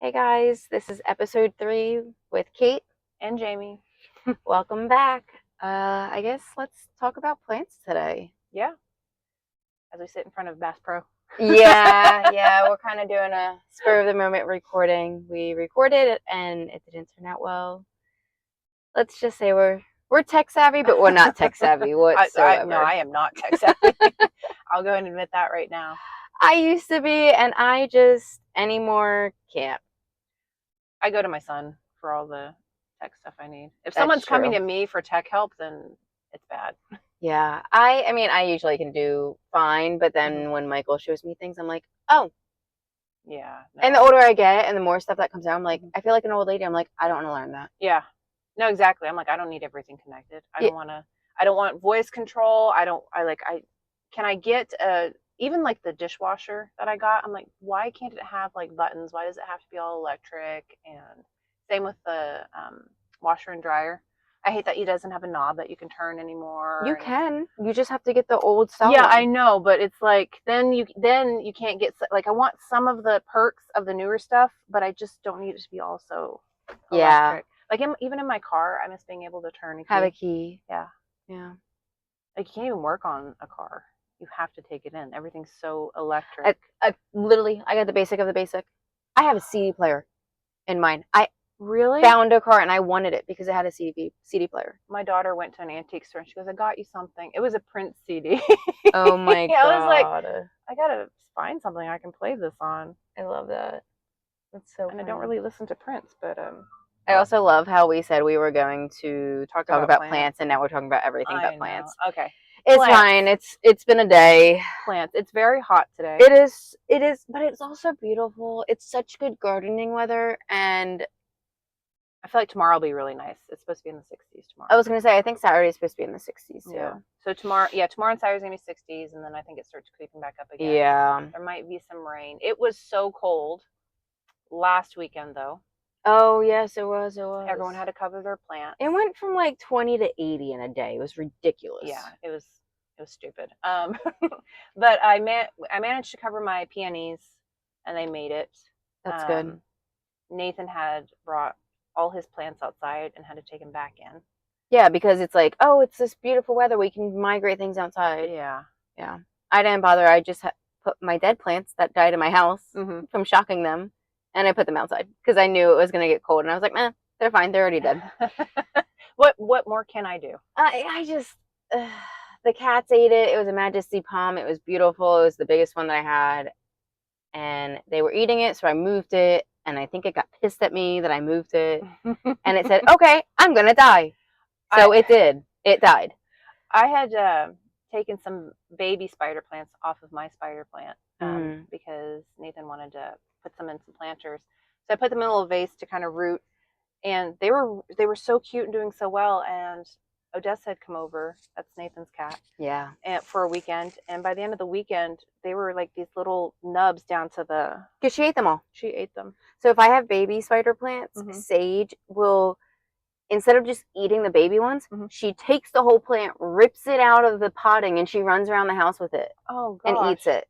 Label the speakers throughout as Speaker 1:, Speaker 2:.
Speaker 1: Hey guys, this is episode 3 with Kate.
Speaker 2: And Jamie.
Speaker 1: Welcome back. I guess let's talk about plants today.
Speaker 2: Yeah. As we sit in front of Bass Pro.
Speaker 1: Yeah, we're kind of doing a spur of the moment recording. We recorded it and it didn't turn out well. Let's just say we're tech savvy, but we're not tech savvy whatsoever.
Speaker 2: No, I am not tech savvy. I'll go and admit that right now.
Speaker 1: I used to be, and I just anymore can't.
Speaker 2: I go to my son for all the tech stuff I need. If
Speaker 1: That's
Speaker 2: someone's coming
Speaker 1: true.
Speaker 2: to me for tech help, then it's bad.
Speaker 1: Yeah, I mean, I usually can do fine, but then when Michael shows me things, I'm like, oh.
Speaker 2: Yeah. No.
Speaker 1: And the older I get and the more stuff that comes out, I'm like, I feel like an old lady. I'm like, I don't want to learn that.
Speaker 2: Yeah. No, exactly. I'm like, I don't need everything connected. I don't want voice control. Can I get even like the dishwasher that I got? I'm like, why can't it have like buttons? Why does it have to be all electric? And same with the washer and dryer. I hate that it doesn't have a knob that you can turn anymore.
Speaker 1: You can. You just have to get the old style.
Speaker 2: Yeah, I know, but it's like then you can't get like I want some of the perks of the newer stuff, but I just don't need it to be also electric. Like even in my car, I miss being able to turn a key.
Speaker 1: Have a key.
Speaker 2: Yeah. Like you can't even work on a car. You have to take it in. Everything's so electric.
Speaker 1: Literally, I got the basic of the basic. I have a CD player in mine. I
Speaker 2: really
Speaker 1: found a car and I wanted it because it had a CD player.
Speaker 2: My daughter went to an antique store and she goes, I got you something. It was a Prince CD.
Speaker 1: Oh my God.
Speaker 2: I was like, I gotta find something I can play this on.
Speaker 1: I love that. That's so
Speaker 2: funny. I don't really listen to Prince, but
Speaker 1: I also love how we said we were going to talk about plants and now we're talking about everything but plants.
Speaker 2: Okay.
Speaker 1: It's fine. It's been a day.
Speaker 2: Plants. It's very hot today.
Speaker 1: It is, but it's also beautiful. It's such good gardening weather, and
Speaker 2: I feel like tomorrow will be really nice. It's supposed to be in the 60s tomorrow.
Speaker 1: I was going to say, I think Saturday is supposed to be in the 60s too.
Speaker 2: Yeah. So tomorrow and Saturday's going to be 60s, and then I think it starts creeping back up again.
Speaker 1: Yeah.
Speaker 2: There might be some rain. It was so cold last weekend, though.
Speaker 1: Oh, yes, it was.
Speaker 2: Everyone had to cover their plants.
Speaker 1: It went from like 20 to 80 in a day. It was ridiculous.
Speaker 2: Yeah, it was stupid. But I managed to cover my peonies, and they made it.
Speaker 1: That's good.
Speaker 2: Nathan had brought all his plants outside and had to take them back in.
Speaker 1: Yeah, because it's like, oh, it's this beautiful weather. We can migrate things outside.
Speaker 2: Yeah.
Speaker 1: I didn't bother. I just put my dead plants that died in my house from shocking them, and I put them outside because I knew it was going to get cold. And I was like, nah, they're fine. They're already dead.
Speaker 2: What more can I do?
Speaker 1: I just, the cats ate it. It was a Majesty Palm. It was beautiful. It was the biggest one that I had. And they were eating it, so I moved it. And I think it got pissed at me that I moved it. And it said, okay, I'm going to die. So it did. It died.
Speaker 2: I had taken some baby spider plants off of my spider plant because Nathan wanted to put them in some planters. So I put them in a little vase to kind of root. And they were so cute and doing so well. And Odessa had come over. That's Nathan's cat.
Speaker 1: Yeah.
Speaker 2: And for a weekend. And by the end of the weekend, they were like these little nubs down to the...
Speaker 1: Because she ate them all.
Speaker 2: She ate them.
Speaker 1: So if I have baby spider plants, Sage will, instead of just eating the baby ones, she takes the whole plant, rips it out of the potting, and she runs around the house with it.
Speaker 2: Oh, gosh.
Speaker 1: And eats it.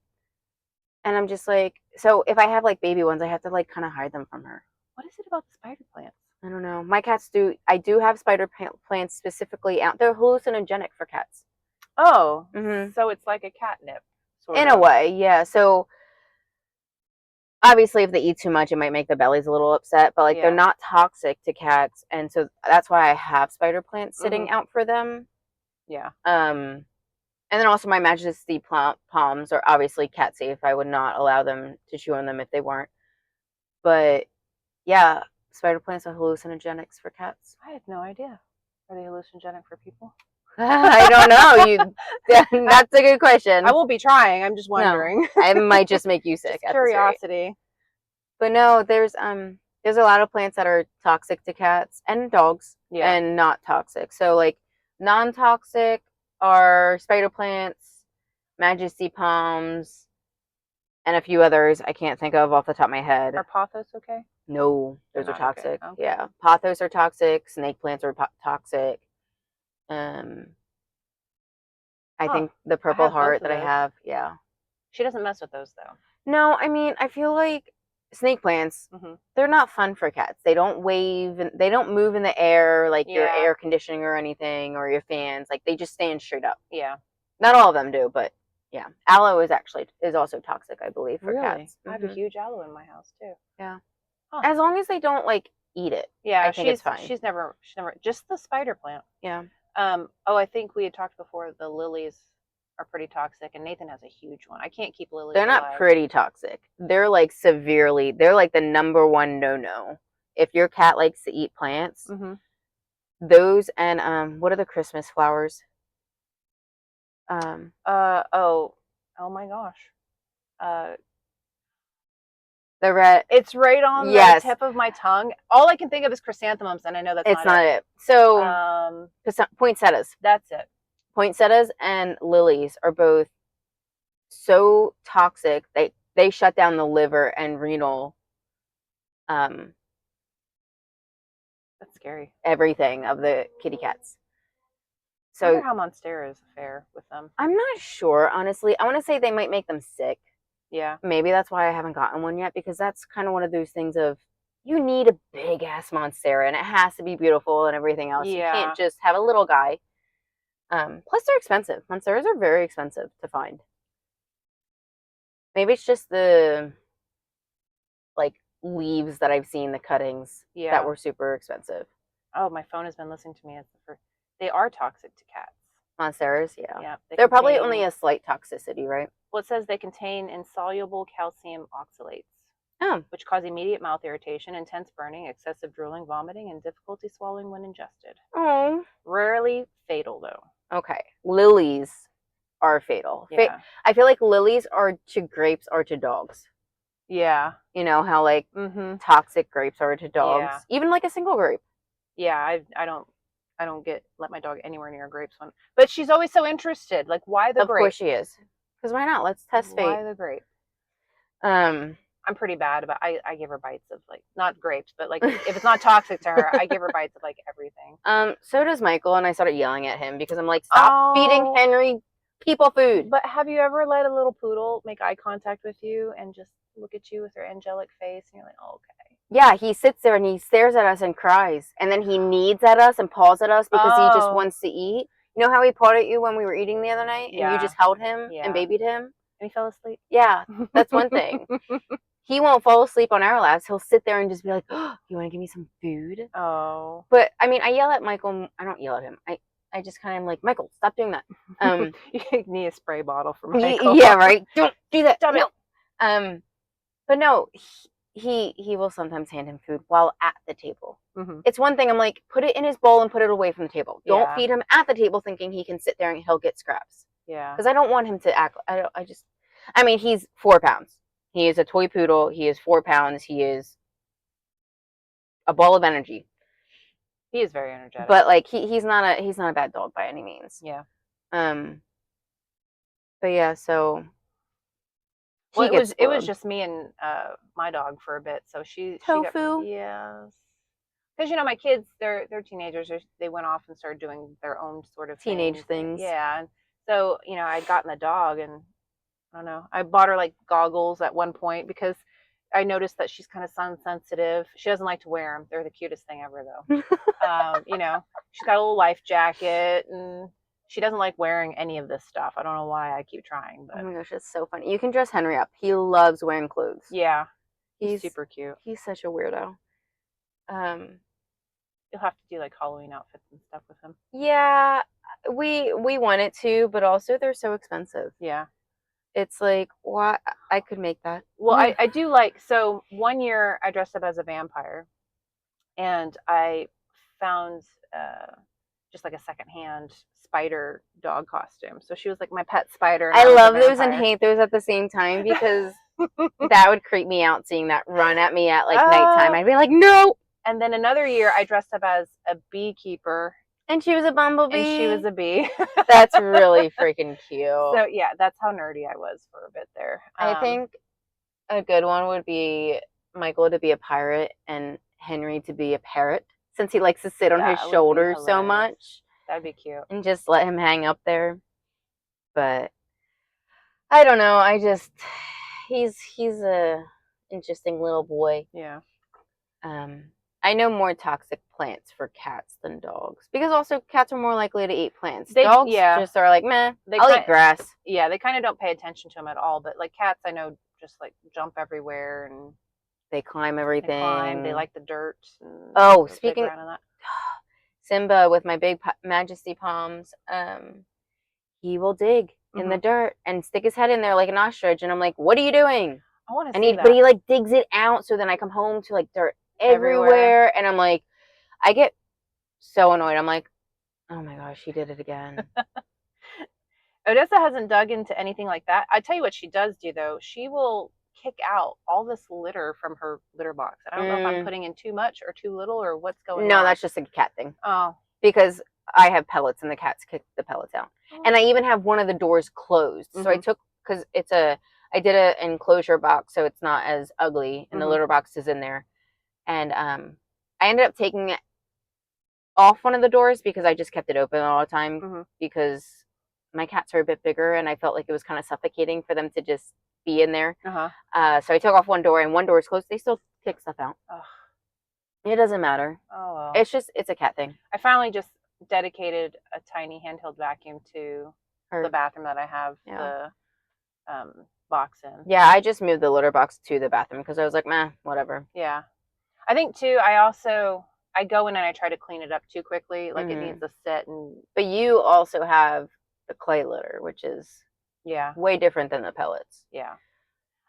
Speaker 1: And I'm just like, so if I have like baby ones, I have to like kind of hide them from her.
Speaker 2: What is it about the spider plants?
Speaker 1: I don't know. My cats do. I do have spider plants specifically out. They're hallucinogenic for cats.
Speaker 2: Oh, so it's like a catnip.
Speaker 1: In a way, yeah. So obviously, if they eat too much, it might make the bellies a little upset. But like, they're not toxic to cats, and so that's why I have spider plants sitting out for them.
Speaker 2: Yeah.
Speaker 1: And then also my Majesty palms are obviously cat safe. I would not allow them to chew on them if they weren't. But yeah. Spider plants are hallucinogenics for cats.
Speaker 2: I had no idea. Are they hallucinogenic for people?
Speaker 1: I don't know. That's a good question.
Speaker 2: I won't be trying. I'm just wondering.
Speaker 1: No, I might just make you sick.
Speaker 2: Curiosity.
Speaker 1: But no, there's a lot of plants that are toxic to cats and dogs, and not toxic. So like non-toxic are spider plants, Majesty palms, and a few others I can't think of off the top of my head.
Speaker 2: Are pothos okay?
Speaker 1: No, those are toxic.
Speaker 2: Okay.
Speaker 1: Yeah, pothos are toxic. Snake plants are toxic. I think the Purple Heart that I have,
Speaker 2: She doesn't mess with those though.
Speaker 1: No, I mean, I feel like snake plants,
Speaker 2: Mm-hmm.
Speaker 1: they're not fun for cats. They don't wave and they don't move in the air like your
Speaker 2: Yeah.
Speaker 1: air conditioning or anything or your fans. Like they just stand straight up.
Speaker 2: Yeah.
Speaker 1: Not all of them do, but yeah. Aloe is also toxic, I believe, for
Speaker 2: Really?
Speaker 1: cats.
Speaker 2: I have a huge aloe in my house too.
Speaker 1: Yeah.
Speaker 2: Huh.
Speaker 1: As long as they don't like eat it,
Speaker 2: Yeah,
Speaker 1: I think it's fine.
Speaker 2: she's never just the spider plant.
Speaker 1: Yeah.
Speaker 2: Oh, I think we had talked before. The lilies are pretty toxic, and Nathan has a huge one. I can't keep lilies
Speaker 1: They're not
Speaker 2: alive.
Speaker 1: pretty toxic. They're like they're like the number one no-no. If your cat likes to eat plants,
Speaker 2: Mm-hmm.
Speaker 1: those and what are the Christmas flowers?
Speaker 2: Oh, oh my gosh. Uh,
Speaker 1: The red.
Speaker 2: it's right on the
Speaker 1: Yes,
Speaker 2: tip of my tongue. All I can think of is chrysanthemums, and I know that's
Speaker 1: it's
Speaker 2: not it.
Speaker 1: not it. So
Speaker 2: Um,
Speaker 1: poinsettias,
Speaker 2: that's it.
Speaker 1: poinsettias, and lilies are both so toxic they shut down the liver and renal um
Speaker 2: That's scary.
Speaker 1: everything of the kitty cats.
Speaker 2: I wonder
Speaker 1: So
Speaker 2: how Monstera fare with them.
Speaker 1: I'm not sure, honestly. I want to say they might make them sick.
Speaker 2: Yeah.
Speaker 1: Maybe that's why I haven't gotten one yet, because that's kind of one of those things of you need a big ass monstera and it has to be beautiful and everything else. You
Speaker 2: Yeah.
Speaker 1: can't just have a little guy. Plus they're expensive. Monsteras are very expensive to find. Maybe it's just the like leaves that I've seen, the cuttings
Speaker 2: Yeah.
Speaker 1: that were super expensive.
Speaker 2: Oh, my phone has been listening to me. They are toxic to cats.
Speaker 1: Monsteras, yeah.
Speaker 2: Yeah.
Speaker 1: They're probably only a slight toxicity, right?
Speaker 2: Well, it says they contain insoluble calcium oxalates,
Speaker 1: Oh,
Speaker 2: which cause immediate mouth irritation, intense burning, excessive drooling, vomiting, and difficulty swallowing when ingested.
Speaker 1: oh.
Speaker 2: Rarely fatal, though.
Speaker 1: Okay. Lilies are fatal.
Speaker 2: Yeah.
Speaker 1: I feel like lilies are to grapes are to dogs.
Speaker 2: Yeah.
Speaker 1: You know how like
Speaker 2: Mm-hmm.
Speaker 1: toxic grapes are to dogs.
Speaker 2: Yeah.
Speaker 1: Even like a single grape.
Speaker 2: Yeah. I don't let my dog anywhere near a grapes one. But she's always so interested. Like, why the
Speaker 1: Of
Speaker 2: grape?
Speaker 1: course she is. Because why not? Let's test fate.
Speaker 2: Why the grape?
Speaker 1: Um,
Speaker 2: I'm pretty bad about. I give her bites of like not grapes, but like if it's not toxic to her, I give her bites of like everything.
Speaker 1: so does Michael, and I started yelling at him because I'm like, stop feeding Henry people food.
Speaker 2: But have you ever let a little poodle make eye contact with you and just look at you with her angelic face, and you're like, oh, okay.
Speaker 1: Yeah, he sits there and he stares at us and cries, and then he kneads at us and paws at us because he just wants to eat. You know how he pawed at you when we were eating the other night, and you just held him and babied him?
Speaker 2: And he fell asleep.
Speaker 1: Yeah, that's one thing. He won't fall asleep on our laps. He'll sit there and just be like, oh, you want to give me some food?
Speaker 2: Oh.
Speaker 1: But I mean, I yell at Michael. I don't yell at him. I just kind of am like, Michael, stop doing that.
Speaker 2: You need a spray bottle for Michael.
Speaker 1: Yeah, right. Don't do that.
Speaker 2: Stop
Speaker 1: No.
Speaker 2: it.
Speaker 1: But no, he will sometimes hand him food while at the table.
Speaker 2: Mm-hmm.
Speaker 1: It's one thing. I'm like, put it in his bowl and put it away from the table. Don't
Speaker 2: Yeah.
Speaker 1: feed him at the table thinking he can sit there and he'll get scraps.
Speaker 2: Yeah.
Speaker 1: Because I don't want him to act. I mean, he's 4 pounds. He is a toy poodle. He is 4 pounds. He is a ball of energy.
Speaker 2: He is very energetic.
Speaker 1: But like he's not a bad dog by any means.
Speaker 2: Yeah.
Speaker 1: But yeah, so
Speaker 2: well, it was just me and my dog for a bit. So she
Speaker 1: Tofu.
Speaker 2: Yes. Because you know my kids, they're teenagers. They went off and started doing their own sort of
Speaker 1: teenage things.
Speaker 2: Yeah, and so you know I'd gotten the dog, and I don't know. I bought her like goggles at one point because I noticed that she's kind of sun sensitive. She doesn't like to wear them. They're the cutest thing ever, though. You know, she's got a little life jacket, and she doesn't like wearing any of this stuff. I don't know why I keep trying, but
Speaker 1: oh my gosh, it's so funny. You can dress Henry up. He loves wearing clothes.
Speaker 2: Yeah, he's super cute.
Speaker 1: He's such a weirdo.
Speaker 2: You'll have to do like Halloween outfits and stuff with him.
Speaker 1: Yeah, we wanted to, but also they're so expensive.
Speaker 2: Yeah.
Speaker 1: It's like, why? I could make that.
Speaker 2: Well, I do like, so one year I dressed up as a vampire and I found just like a secondhand spider dog costume. So she was like my pet spider.
Speaker 1: I love those and hate those at the same time because that would creep me out seeing that run at me at like nighttime. I'd be like, no.
Speaker 2: And then another year I dressed up as a beekeeper.
Speaker 1: And she was a bumblebee.
Speaker 2: And she was a bee.
Speaker 1: That's really freaking cute.
Speaker 2: So yeah, that's how nerdy I was for a bit there.
Speaker 1: I think a good one would be Michael to be a pirate and Henry to be a parrot, since he likes to sit on his shoulders so much.
Speaker 2: That'd be cute.
Speaker 1: And just let him hang up there. But I don't know. He's a interesting little boy.
Speaker 2: Yeah.
Speaker 1: I know more toxic plants for cats than dogs because also cats are more likely to eat plants.
Speaker 2: They
Speaker 1: Dogs
Speaker 2: yeah.
Speaker 1: just are like, meh,
Speaker 2: They
Speaker 1: I'll
Speaker 2: kind
Speaker 1: eat grass.
Speaker 2: yeah, they kind of don't pay attention to them at all. But like cats, I know just like jump everywhere and
Speaker 1: They climb
Speaker 2: they climb. They
Speaker 1: everything.
Speaker 2: like the dirt and
Speaker 1: Oh,
Speaker 2: dig
Speaker 1: speaking
Speaker 2: around in that.
Speaker 1: Simba with my big Majesty palms, he will dig in the
Speaker 2: Mm-hmm.
Speaker 1: dirt and stick his head in there like an ostrich, and I'm like, "What are you doing?"
Speaker 2: I want to
Speaker 1: And
Speaker 2: see
Speaker 1: but
Speaker 2: that
Speaker 1: he like digs it out, so then I come home to like dirt
Speaker 2: everywhere.
Speaker 1: everywhere, and I'm like, I get so annoyed. I'm like, "Oh my gosh, he did it again."
Speaker 2: Odessa hasn't dug into anything like that. I tell you what she does do though. She will kick out all this litter from her litter box. I don't know if I'm
Speaker 1: Mm,
Speaker 2: putting in too much or too little or what's going
Speaker 1: no,
Speaker 2: on.
Speaker 1: that's just a cat thing
Speaker 2: Oh.
Speaker 1: because I have pellets and the cats kick the pellets out, and I
Speaker 2: Oh.
Speaker 1: even have one of the doors closed. So I
Speaker 2: Mm-hmm.
Speaker 1: took because I did an enclosure box so it's not as ugly, and the
Speaker 2: Mm-hmm.
Speaker 1: litter box is in there, and I ended up taking it off one of the doors because I just kept it open all the time
Speaker 2: Mm-hmm.
Speaker 1: because my cats are a bit bigger and I felt like it was kind of suffocating for them to just be in there.
Speaker 2: Uh-huh.
Speaker 1: So I took off one door and one door is closed. They still kick stuff out.
Speaker 2: Ugh.
Speaker 1: It doesn't matter.
Speaker 2: Oh well.
Speaker 1: It's a cat thing.
Speaker 2: I finally just dedicated a tiny handheld vacuum to the
Speaker 1: Or
Speaker 2: bathroom that I have
Speaker 1: yeah.
Speaker 2: the box in.
Speaker 1: Yeah, I just moved the litter box to the bathroom because I was like, meh, whatever.
Speaker 2: Yeah. I think too, I go in and I try to clean it up too quickly. Like it needs
Speaker 1: Hmm.
Speaker 2: to sit and
Speaker 1: But you also have the clay litter, which is
Speaker 2: yeah,
Speaker 1: way different than the pellets.
Speaker 2: yeah.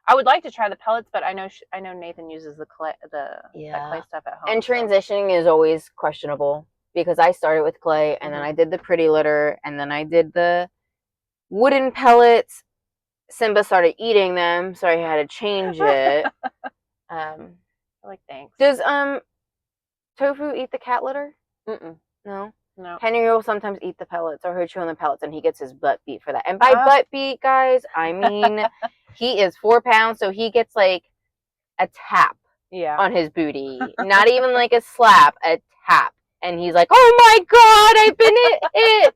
Speaker 2: I would like to try the pellets, but I know Nathan uses the clay that clay
Speaker 1: Yeah.
Speaker 2: stuff at
Speaker 1: And
Speaker 2: home. So.
Speaker 1: transitioning is always questionable because I started with clay and then
Speaker 2: Mm-hmm.
Speaker 1: I did the pretty litter and then I did the wooden pellets. Simba started eating them, so I had to change it. Um,
Speaker 2: Like thanks.
Speaker 1: does Tofu eat the cat litter?
Speaker 2: Mm-mm.
Speaker 1: No.
Speaker 2: No.
Speaker 1: Henry will sometimes eat the pellets or he'll chew on the pellets and he gets his butt beat for that. And by butt beat, guys, I mean he is 4 pounds, so he gets like a tap
Speaker 2: Yeah.
Speaker 1: on his booty. Not even like a slap, a tap. And he's like, "Oh my god, I've been hit.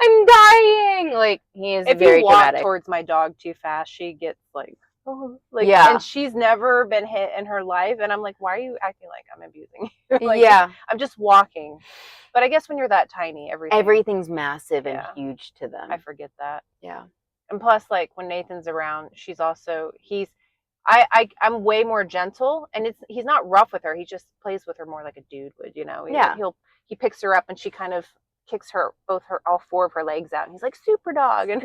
Speaker 1: I'm dying." Like he is
Speaker 2: If
Speaker 1: very
Speaker 2: you walk
Speaker 1: dramatic.
Speaker 2: towards my dog too fast, she gets like, oh, like,
Speaker 1: Yeah.
Speaker 2: and she's never been hit in her life, and I'm like, why are you acting like I'm abusing you? Like,
Speaker 1: Yeah.
Speaker 2: I'm just walking. But I guess when you're that tiny,
Speaker 1: Everything's massive and
Speaker 2: yeah,
Speaker 1: huge to them.
Speaker 2: I forget that.
Speaker 1: Yeah.
Speaker 2: And plus, like when Nathan's around, I'm way more gentle, and he's not rough with her. He just plays with her more like a dude would, you know.
Speaker 1: Yeah.
Speaker 2: He picks her up and she kind of kicks all four of her legs out, and he's like super dog, and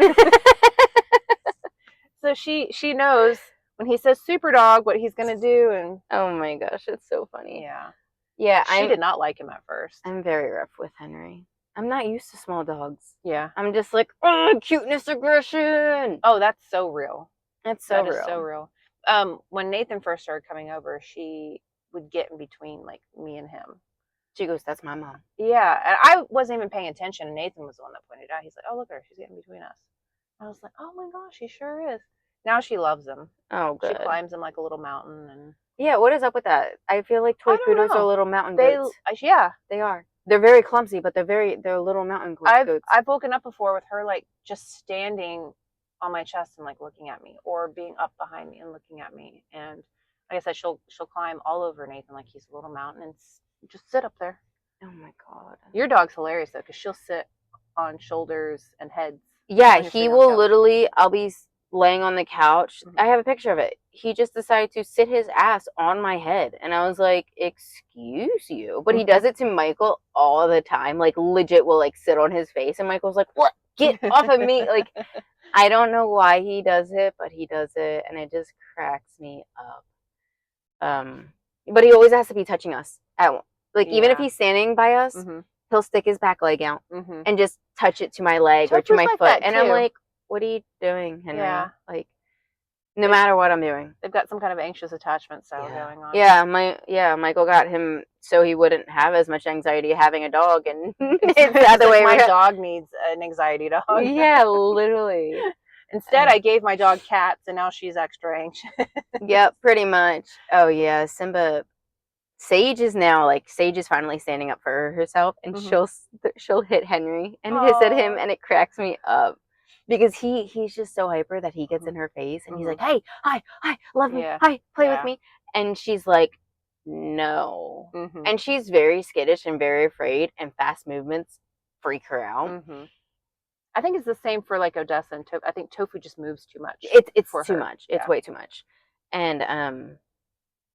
Speaker 2: so she knows when he says super dog what he's gonna do, and
Speaker 1: Oh my gosh, it's so funny.
Speaker 2: yeah,
Speaker 1: Yeah,
Speaker 2: she did not like him at first.
Speaker 1: I'm very rough with Henry. I'm not used to small dogs.
Speaker 2: Yeah,
Speaker 1: I'm just like, oh, cuteness aggression.
Speaker 2: oh, that's so real.
Speaker 1: That's so
Speaker 2: That
Speaker 1: real.
Speaker 2: is so real. When Nathan first started coming over, she would get in between like me and him.
Speaker 1: She goes, "That's my mom."
Speaker 2: Yeah, and I wasn't even paying attention, and Nathan was the one that pointed out. He's like, "Oh, look at her, she's getting between us." I was like, "Oh my gosh, she sure is." Now she loves him.
Speaker 1: Oh,
Speaker 2: She
Speaker 1: good.
Speaker 2: climbs him like a little mountain, and
Speaker 1: Yeah, what is up with that? I feel like toy
Speaker 2: I don't
Speaker 1: poodles are
Speaker 2: know.
Speaker 1: little mountain
Speaker 2: They,
Speaker 1: goats.
Speaker 2: yeah,
Speaker 1: They are. They're very clumsy, but they're little mountain goats.
Speaker 2: I've woken up before with her like just standing on my chest and like looking at me, or being up behind me and looking at me. And like I said, she'll climb all over Nathan like he's a little mountain and just sit up there.
Speaker 1: Oh my god.
Speaker 2: Your dog's hilarious though, because she'll sit on shoulders and heads.
Speaker 1: Yeah,
Speaker 2: when you're
Speaker 1: he
Speaker 2: sitting on the
Speaker 1: will
Speaker 2: couch.
Speaker 1: literally. I'll be laying on the couch.
Speaker 2: Mhm.
Speaker 1: I have a picture of it. He just decided to sit his ass on my head, and I was like, "Excuse you," but he does it to Michael all the time. Like legit, will like sit on his face, and Michael's like, "What? Get off of me!" Like I don't know why he does it, but he does it, and it just cracks me up. But he always has to be touching us even if
Speaker 2: Yeah.
Speaker 1: he's standing by us,
Speaker 2: Mm-hmm.
Speaker 1: he'll stick his back leg out
Speaker 2: Mm-hmm.
Speaker 1: and just touch it to my leg or to
Speaker 2: Tofu's
Speaker 1: my
Speaker 2: like
Speaker 1: foot,
Speaker 2: that,
Speaker 1: and I'm
Speaker 2: too.
Speaker 1: like, "What are you doing, Henry?"
Speaker 2: Yeah.
Speaker 1: Like, no matter what I'm doing.
Speaker 2: They've got some kind of anxious attachment style going on.
Speaker 1: Yeah, Michael got him so he wouldn't have as much anxiety having a dog, and it's the
Speaker 2: It's
Speaker 1: other
Speaker 2: like
Speaker 1: way
Speaker 2: my
Speaker 1: around.
Speaker 2: dog needs an anxiety dog.
Speaker 1: Yeah, literally.
Speaker 2: Instead, I gave my dog cats, and now she's extra anxious.
Speaker 1: Yep, pretty much. Oh yeah, Simba. Sage is finally standing up for herself, and
Speaker 2: Mhm.
Speaker 1: she'll hit Henry and hiss at him,
Speaker 2: Aw.
Speaker 1: and it cracks me up. because he's just so hyper that he gets in her face and he's like, hey, hi, love me,
Speaker 2: Yeah.
Speaker 1: hi, play with
Speaker 2: Yeah.
Speaker 1: me. And she's like, no.
Speaker 2: Mm-hmm.
Speaker 1: And she's very skittish and very afraid, and fast movements freak her out.
Speaker 2: Mm-hmm. I think it's the same for like Odessa and Tofu. I think Tofu just moves too much.
Speaker 1: It's
Speaker 2: for
Speaker 1: too
Speaker 2: her.
Speaker 1: much. It's way too much. And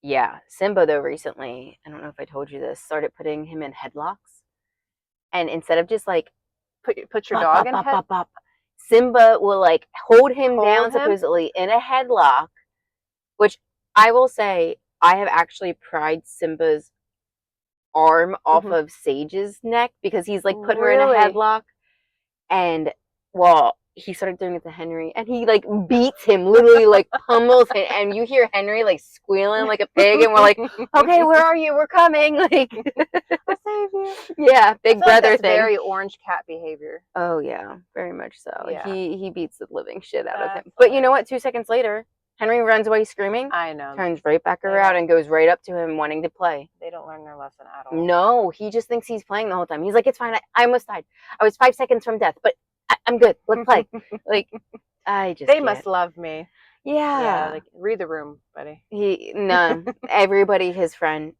Speaker 1: yeah, Simba though recently, I don't know if I told you this, started putting him in headlocks. And instead of just like
Speaker 2: Put your
Speaker 1: bop,
Speaker 2: dog
Speaker 1: bop,
Speaker 2: in
Speaker 1: bop,
Speaker 2: head.
Speaker 1: bop, bop, Simba will like hold him down
Speaker 2: Hold him.
Speaker 1: supposedly in a headlock, which I will say I have actually pried Simba's arm off of Sage's neck because he's like put her in a
Speaker 2: Really?
Speaker 1: headlock. And well, he started doing it to Henry, and he like beats him, literally like pummels him, and you hear Henry like squealing like a pig, and we're like, okay, where are you? We're coming. Like,
Speaker 2: I'll save you.
Speaker 1: yeah, big
Speaker 2: I feel like
Speaker 1: brother
Speaker 2: that's
Speaker 1: thing.
Speaker 2: very orange cat behavior.
Speaker 1: Oh yeah, very much so.
Speaker 2: Yeah.
Speaker 1: He beats the living shit out of him.
Speaker 2: That's
Speaker 1: But you know what? 2 seconds later, Henry runs away screaming,
Speaker 2: I know.
Speaker 1: turns right back around, and goes right up to him wanting to play.
Speaker 2: They don't learn their lesson at all.
Speaker 1: No, he just thinks he's playing the whole time. He's like, it's fine. I almost died. I was 5 seconds from death, but I'm good. Let's play. Like, I just
Speaker 2: They
Speaker 1: can't.
Speaker 2: must love me.
Speaker 1: Yeah.
Speaker 2: Yeah, like read the room, buddy.
Speaker 1: No. Everybody is his friend.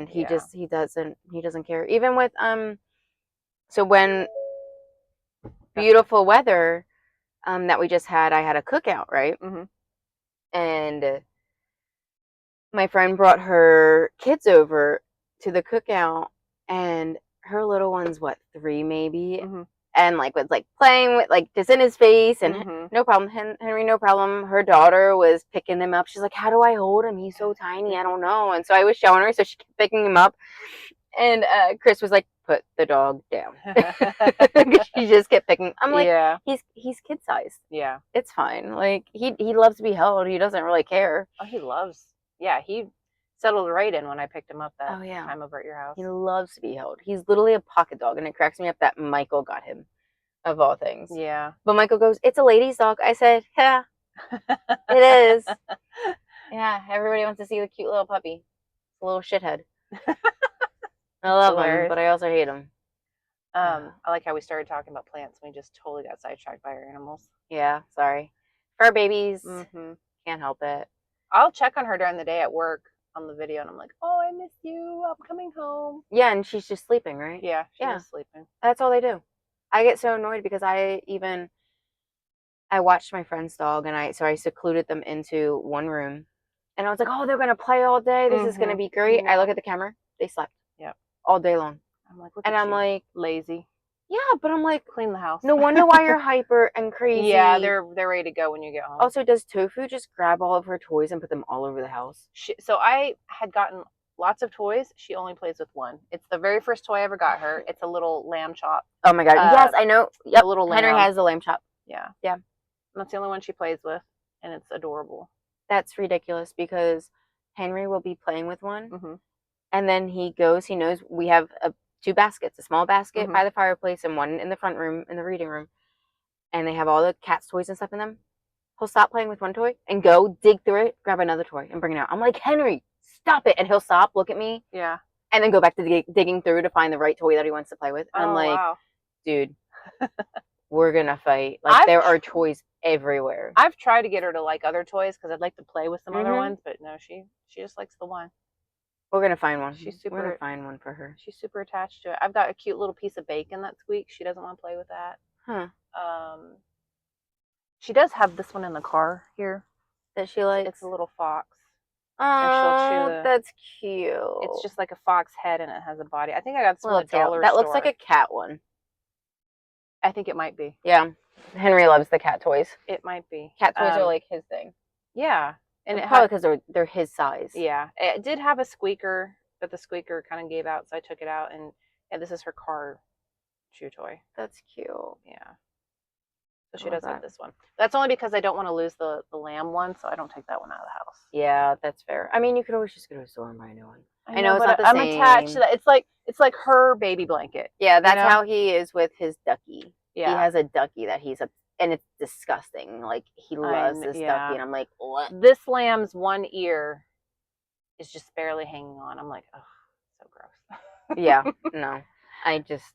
Speaker 1: He
Speaker 2: Yeah.
Speaker 1: just he doesn't care. Even with so when beautiful weather that we just had, I had a cookout, right?
Speaker 2: Mm-hmm.
Speaker 1: And my friend brought her kids over to the cookout, and her little one's what, 3 maybe,
Speaker 2: Mm-hmm.
Speaker 1: and like was like playing with like just in his face, and
Speaker 2: Mm-hmm.
Speaker 1: no problem, Henry, no problem. Her daughter was picking him up. She's like, how do I hold him? He's so tiny. I don't know. And so I was showing her, so she kept picking him up, and Chris was like, put the dog down. She just kept picking. I'm like,
Speaker 2: yeah,
Speaker 1: he's kid sized.
Speaker 2: yeah.
Speaker 1: It's fine. Like he loves to be held. He doesn't really care.
Speaker 2: Oh, he loves. Yeah, he settled right in when I picked him up that time over at your house.
Speaker 1: He loves to be held. He's literally a pocket dog, and it cracks me up that Michael got him, of all things.
Speaker 2: Yeah.
Speaker 1: But Michael goes, it's a lady's dog. I said, yeah, it is. Yeah, everybody wants to see the cute little puppy. It's a little shithead. I love him, but I also hate him.
Speaker 2: I like how we started talking about plants and we just totally got sidetracked by our animals.
Speaker 1: Yeah, sorry. Fur babies.
Speaker 2: Mm-hmm.
Speaker 1: Can't help it.
Speaker 2: I'll check on her during the day at work on the video, and I'm like, oh, I miss you. I'm coming home.
Speaker 1: Yeah, and she's just sleeping, right?
Speaker 2: Yeah, she's sleeping.
Speaker 1: That's all they do. I get so annoyed because I watched my friend's dog, and I secluded them into one room, and I was like, oh, they're gonna play all day. This is gonna be great.
Speaker 2: Yeah.
Speaker 1: I look at the camera, they slept.
Speaker 2: Yeah.
Speaker 1: All day long.
Speaker 2: I'm like,
Speaker 1: and I'm like,
Speaker 2: lazy.
Speaker 1: Yeah, but I'm like,
Speaker 2: clean the house.
Speaker 1: No wonder why you're hyper and crazy.
Speaker 2: Yeah, they're ready to go when you get home.
Speaker 1: Also, does Tofu just grab all of her toys and put them all over the house?
Speaker 2: So I had gotten lots of toys. She only plays with one. It's the very first toy I ever got her. It's a little lamb chop.
Speaker 1: Oh my god! Yes, I know. Yep,
Speaker 2: a little lamb.
Speaker 1: Henry has the lamb chop.
Speaker 2: Yeah,
Speaker 1: yeah.
Speaker 2: And that's the only one she plays with, and it's adorable.
Speaker 1: That's ridiculous because Henry will be playing with one, and then he goes. He knows we have 2 baskets, a small basket by the fireplace and one in the front room, in the reading room. And they have all the cat's toys and stuff in them. He'll stop playing with one toy and go dig through it, grab another toy, and bring it out. I'm like, Henry, stop it. And he'll stop, look at me.
Speaker 2: Yeah.
Speaker 1: And then go back to digging through to find the right toy that he wants to play with. And I'm like, wow. Dude, we're going to fight. Like, there are toys everywhere.
Speaker 2: I've tried to get her to like other toys because I'd like to play with some other ones, but no, she just likes the one.
Speaker 1: We're gonna find one.
Speaker 2: We're
Speaker 1: gonna find one for her.
Speaker 2: She's super attached to it. I've got a cute little piece of bacon that squeaks. She doesn't want to play with that.
Speaker 1: Huh.
Speaker 2: She does have this one in the car here
Speaker 1: that she likes.
Speaker 2: It's a little fox.
Speaker 1: Oh, that's cute.
Speaker 2: It's just like a fox head, and it has a body. I think I got this from the dollar store.
Speaker 1: That looks like a cat one.
Speaker 2: I think it might be.
Speaker 1: Yeah, Henry loves the cat toys.
Speaker 2: It might be.
Speaker 1: Cat toys are like his thing.
Speaker 2: Yeah. And it
Speaker 1: probably because they're his size.
Speaker 2: Yeah, it did have a squeaker, but the squeaker kind of gave out, so I took it out, and this is her car chew toy.
Speaker 1: That's cute.
Speaker 2: Yeah. So she does have this one. That's only because I don't want to lose the lamb one, so I don't take that one out of the house.
Speaker 1: Yeah, that's fair. I mean, you could always just go to a store and buy a new one. I know it's not the
Speaker 2: I'm
Speaker 1: same.
Speaker 2: Attached to that. It's like her baby blanket.
Speaker 1: Yeah, that's how he is with his ducky.
Speaker 2: Yeah.
Speaker 1: He has a ducky that he's and it's disgusting. Like, he loves this ducky, and I'm like, what?
Speaker 2: This lamb's one ear is just barely hanging on. I'm like, oh, so gross.
Speaker 1: Yeah, no. I just...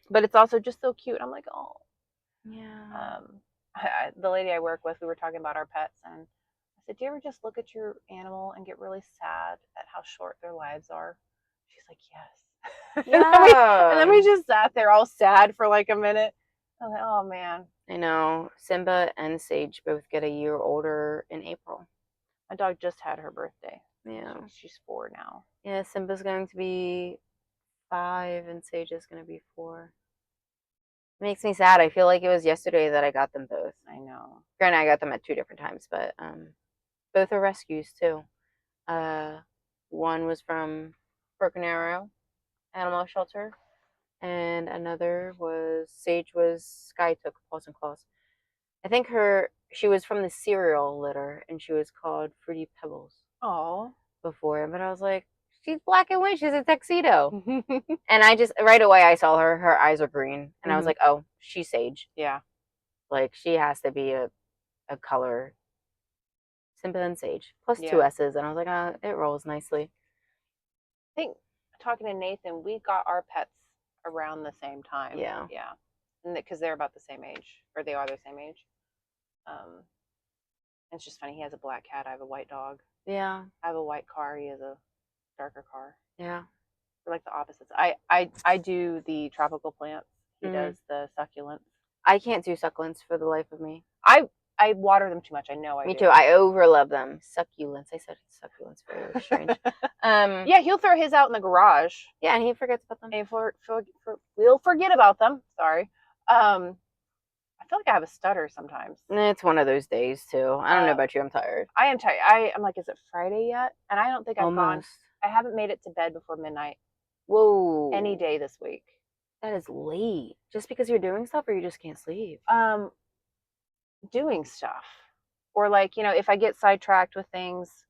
Speaker 2: But it's also just so cute. I'm like, oh.
Speaker 1: Yeah.
Speaker 2: the lady I work with, we were talking about our pets, and I said, "Do you ever just look at your animal and get really sad at how short their lives are?" She's like, "Yes." And then we
Speaker 1: Yeah.
Speaker 2: just sat there all sad for like a minute. I was like, "Oh man."
Speaker 1: I know. Simba and Sage both get a year older in April.
Speaker 2: My dog just had her birthday.
Speaker 1: Yeah.
Speaker 2: She's 4 now.
Speaker 1: Yeah, Simba's going to be 5 and Sage is going to be 4. It makes me sad. I feel like it was yesterday that I got them both.
Speaker 2: I know.
Speaker 1: Granted, I got them at 2 different times, but both are rescues too. Uh, one was from Broken Arrow Animal Shelter, and another was Sage was Sky took Paws and Claws. I think she was from the cereal litter, and she was called Fruity Pebbles
Speaker 2: Oh.
Speaker 1: before. But I was like, she's black and white. She's a tuxedo. And I just right away I saw her. Her eyes are green, and I was like, oh, she's Sage.
Speaker 2: Yeah.
Speaker 1: Like she has to be a color. Simba and Sage plus 2
Speaker 2: Yeah.
Speaker 1: S's, and I was like, oh, it rolls nicely.
Speaker 2: I think talking to Nathan, we got our pets around the same time.
Speaker 1: Yeah.
Speaker 2: Yeah. And because they're about the same age, or they are the same age. Um, it's just funny. He has a black cat. I have a white dog.
Speaker 1: Yeah.
Speaker 2: I have a white car. He has a darker car.
Speaker 1: Yeah.
Speaker 2: We're like the opposites. I do the tropical plants. He does the succulents.
Speaker 1: I can't do succulents for the life of me.
Speaker 2: I water them too much. I know I
Speaker 1: Me
Speaker 2: do.
Speaker 1: too. I overlove them. Succulents. I said succulents very strange.
Speaker 2: Yeah, he'll throw his out in the garage.
Speaker 1: Yeah, and he forgets about them.
Speaker 2: And we'll forget about them. Sorry. I feel like I have a stutter sometimes.
Speaker 1: It's one of those days too. I don't know about you. I'm tired.
Speaker 2: I am tired. I'm like, is it Friday yet? And I don't think I've gone. I haven't made it to bed before midnight.
Speaker 1: Whoa.
Speaker 2: Any day this week.
Speaker 1: That is late. Just because you're doing stuff, or you just can't sleep?
Speaker 2: Doing stuff, or like if I get sidetracked with things.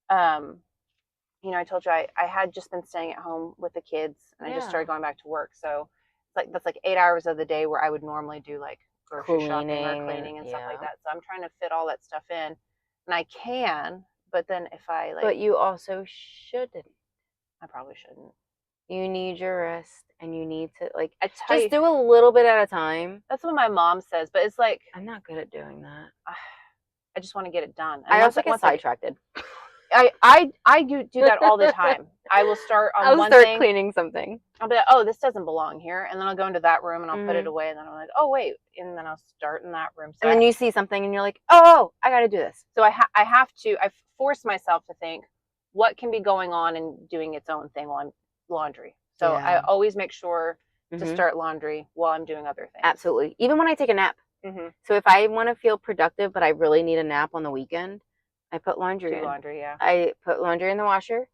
Speaker 2: I told you I had just been staying at home with the kids, and I just started going back to work. So that's like 8 hours of the day where I would normally do like grocery shopping or cleaning and stuff like that. So I'm trying to fit all that stuff in, and I can, but then if I
Speaker 1: But you also shouldn't.
Speaker 2: I probably shouldn't.
Speaker 1: You need your rest, and you need to
Speaker 2: just
Speaker 1: do a little bit at a time.
Speaker 2: That's what my mom says, but it's like
Speaker 1: I'm not good at doing that.
Speaker 2: I just want to get it done.
Speaker 1: And I also get sidetracked.
Speaker 2: I do that all the time. I will start on one thing.
Speaker 1: Cleaning something.
Speaker 2: I'll be like, oh, this doesn't belong here, and then I'll go into that room and I'll put it away, and then I'm like, oh wait, and then I'll start in that room.
Speaker 1: So and then you see something and you're like, oh, I got to do this.
Speaker 2: So I force myself to think what can be going on and doing its own thing while I'm laundry. So I always make sure to start laundry while I'm doing other things.
Speaker 1: Absolutely. Even when I take a nap. So if I want to feel productive, but I really need a nap on the weekend, I put laundry in.
Speaker 2: Yeah.
Speaker 1: I put laundry in the washer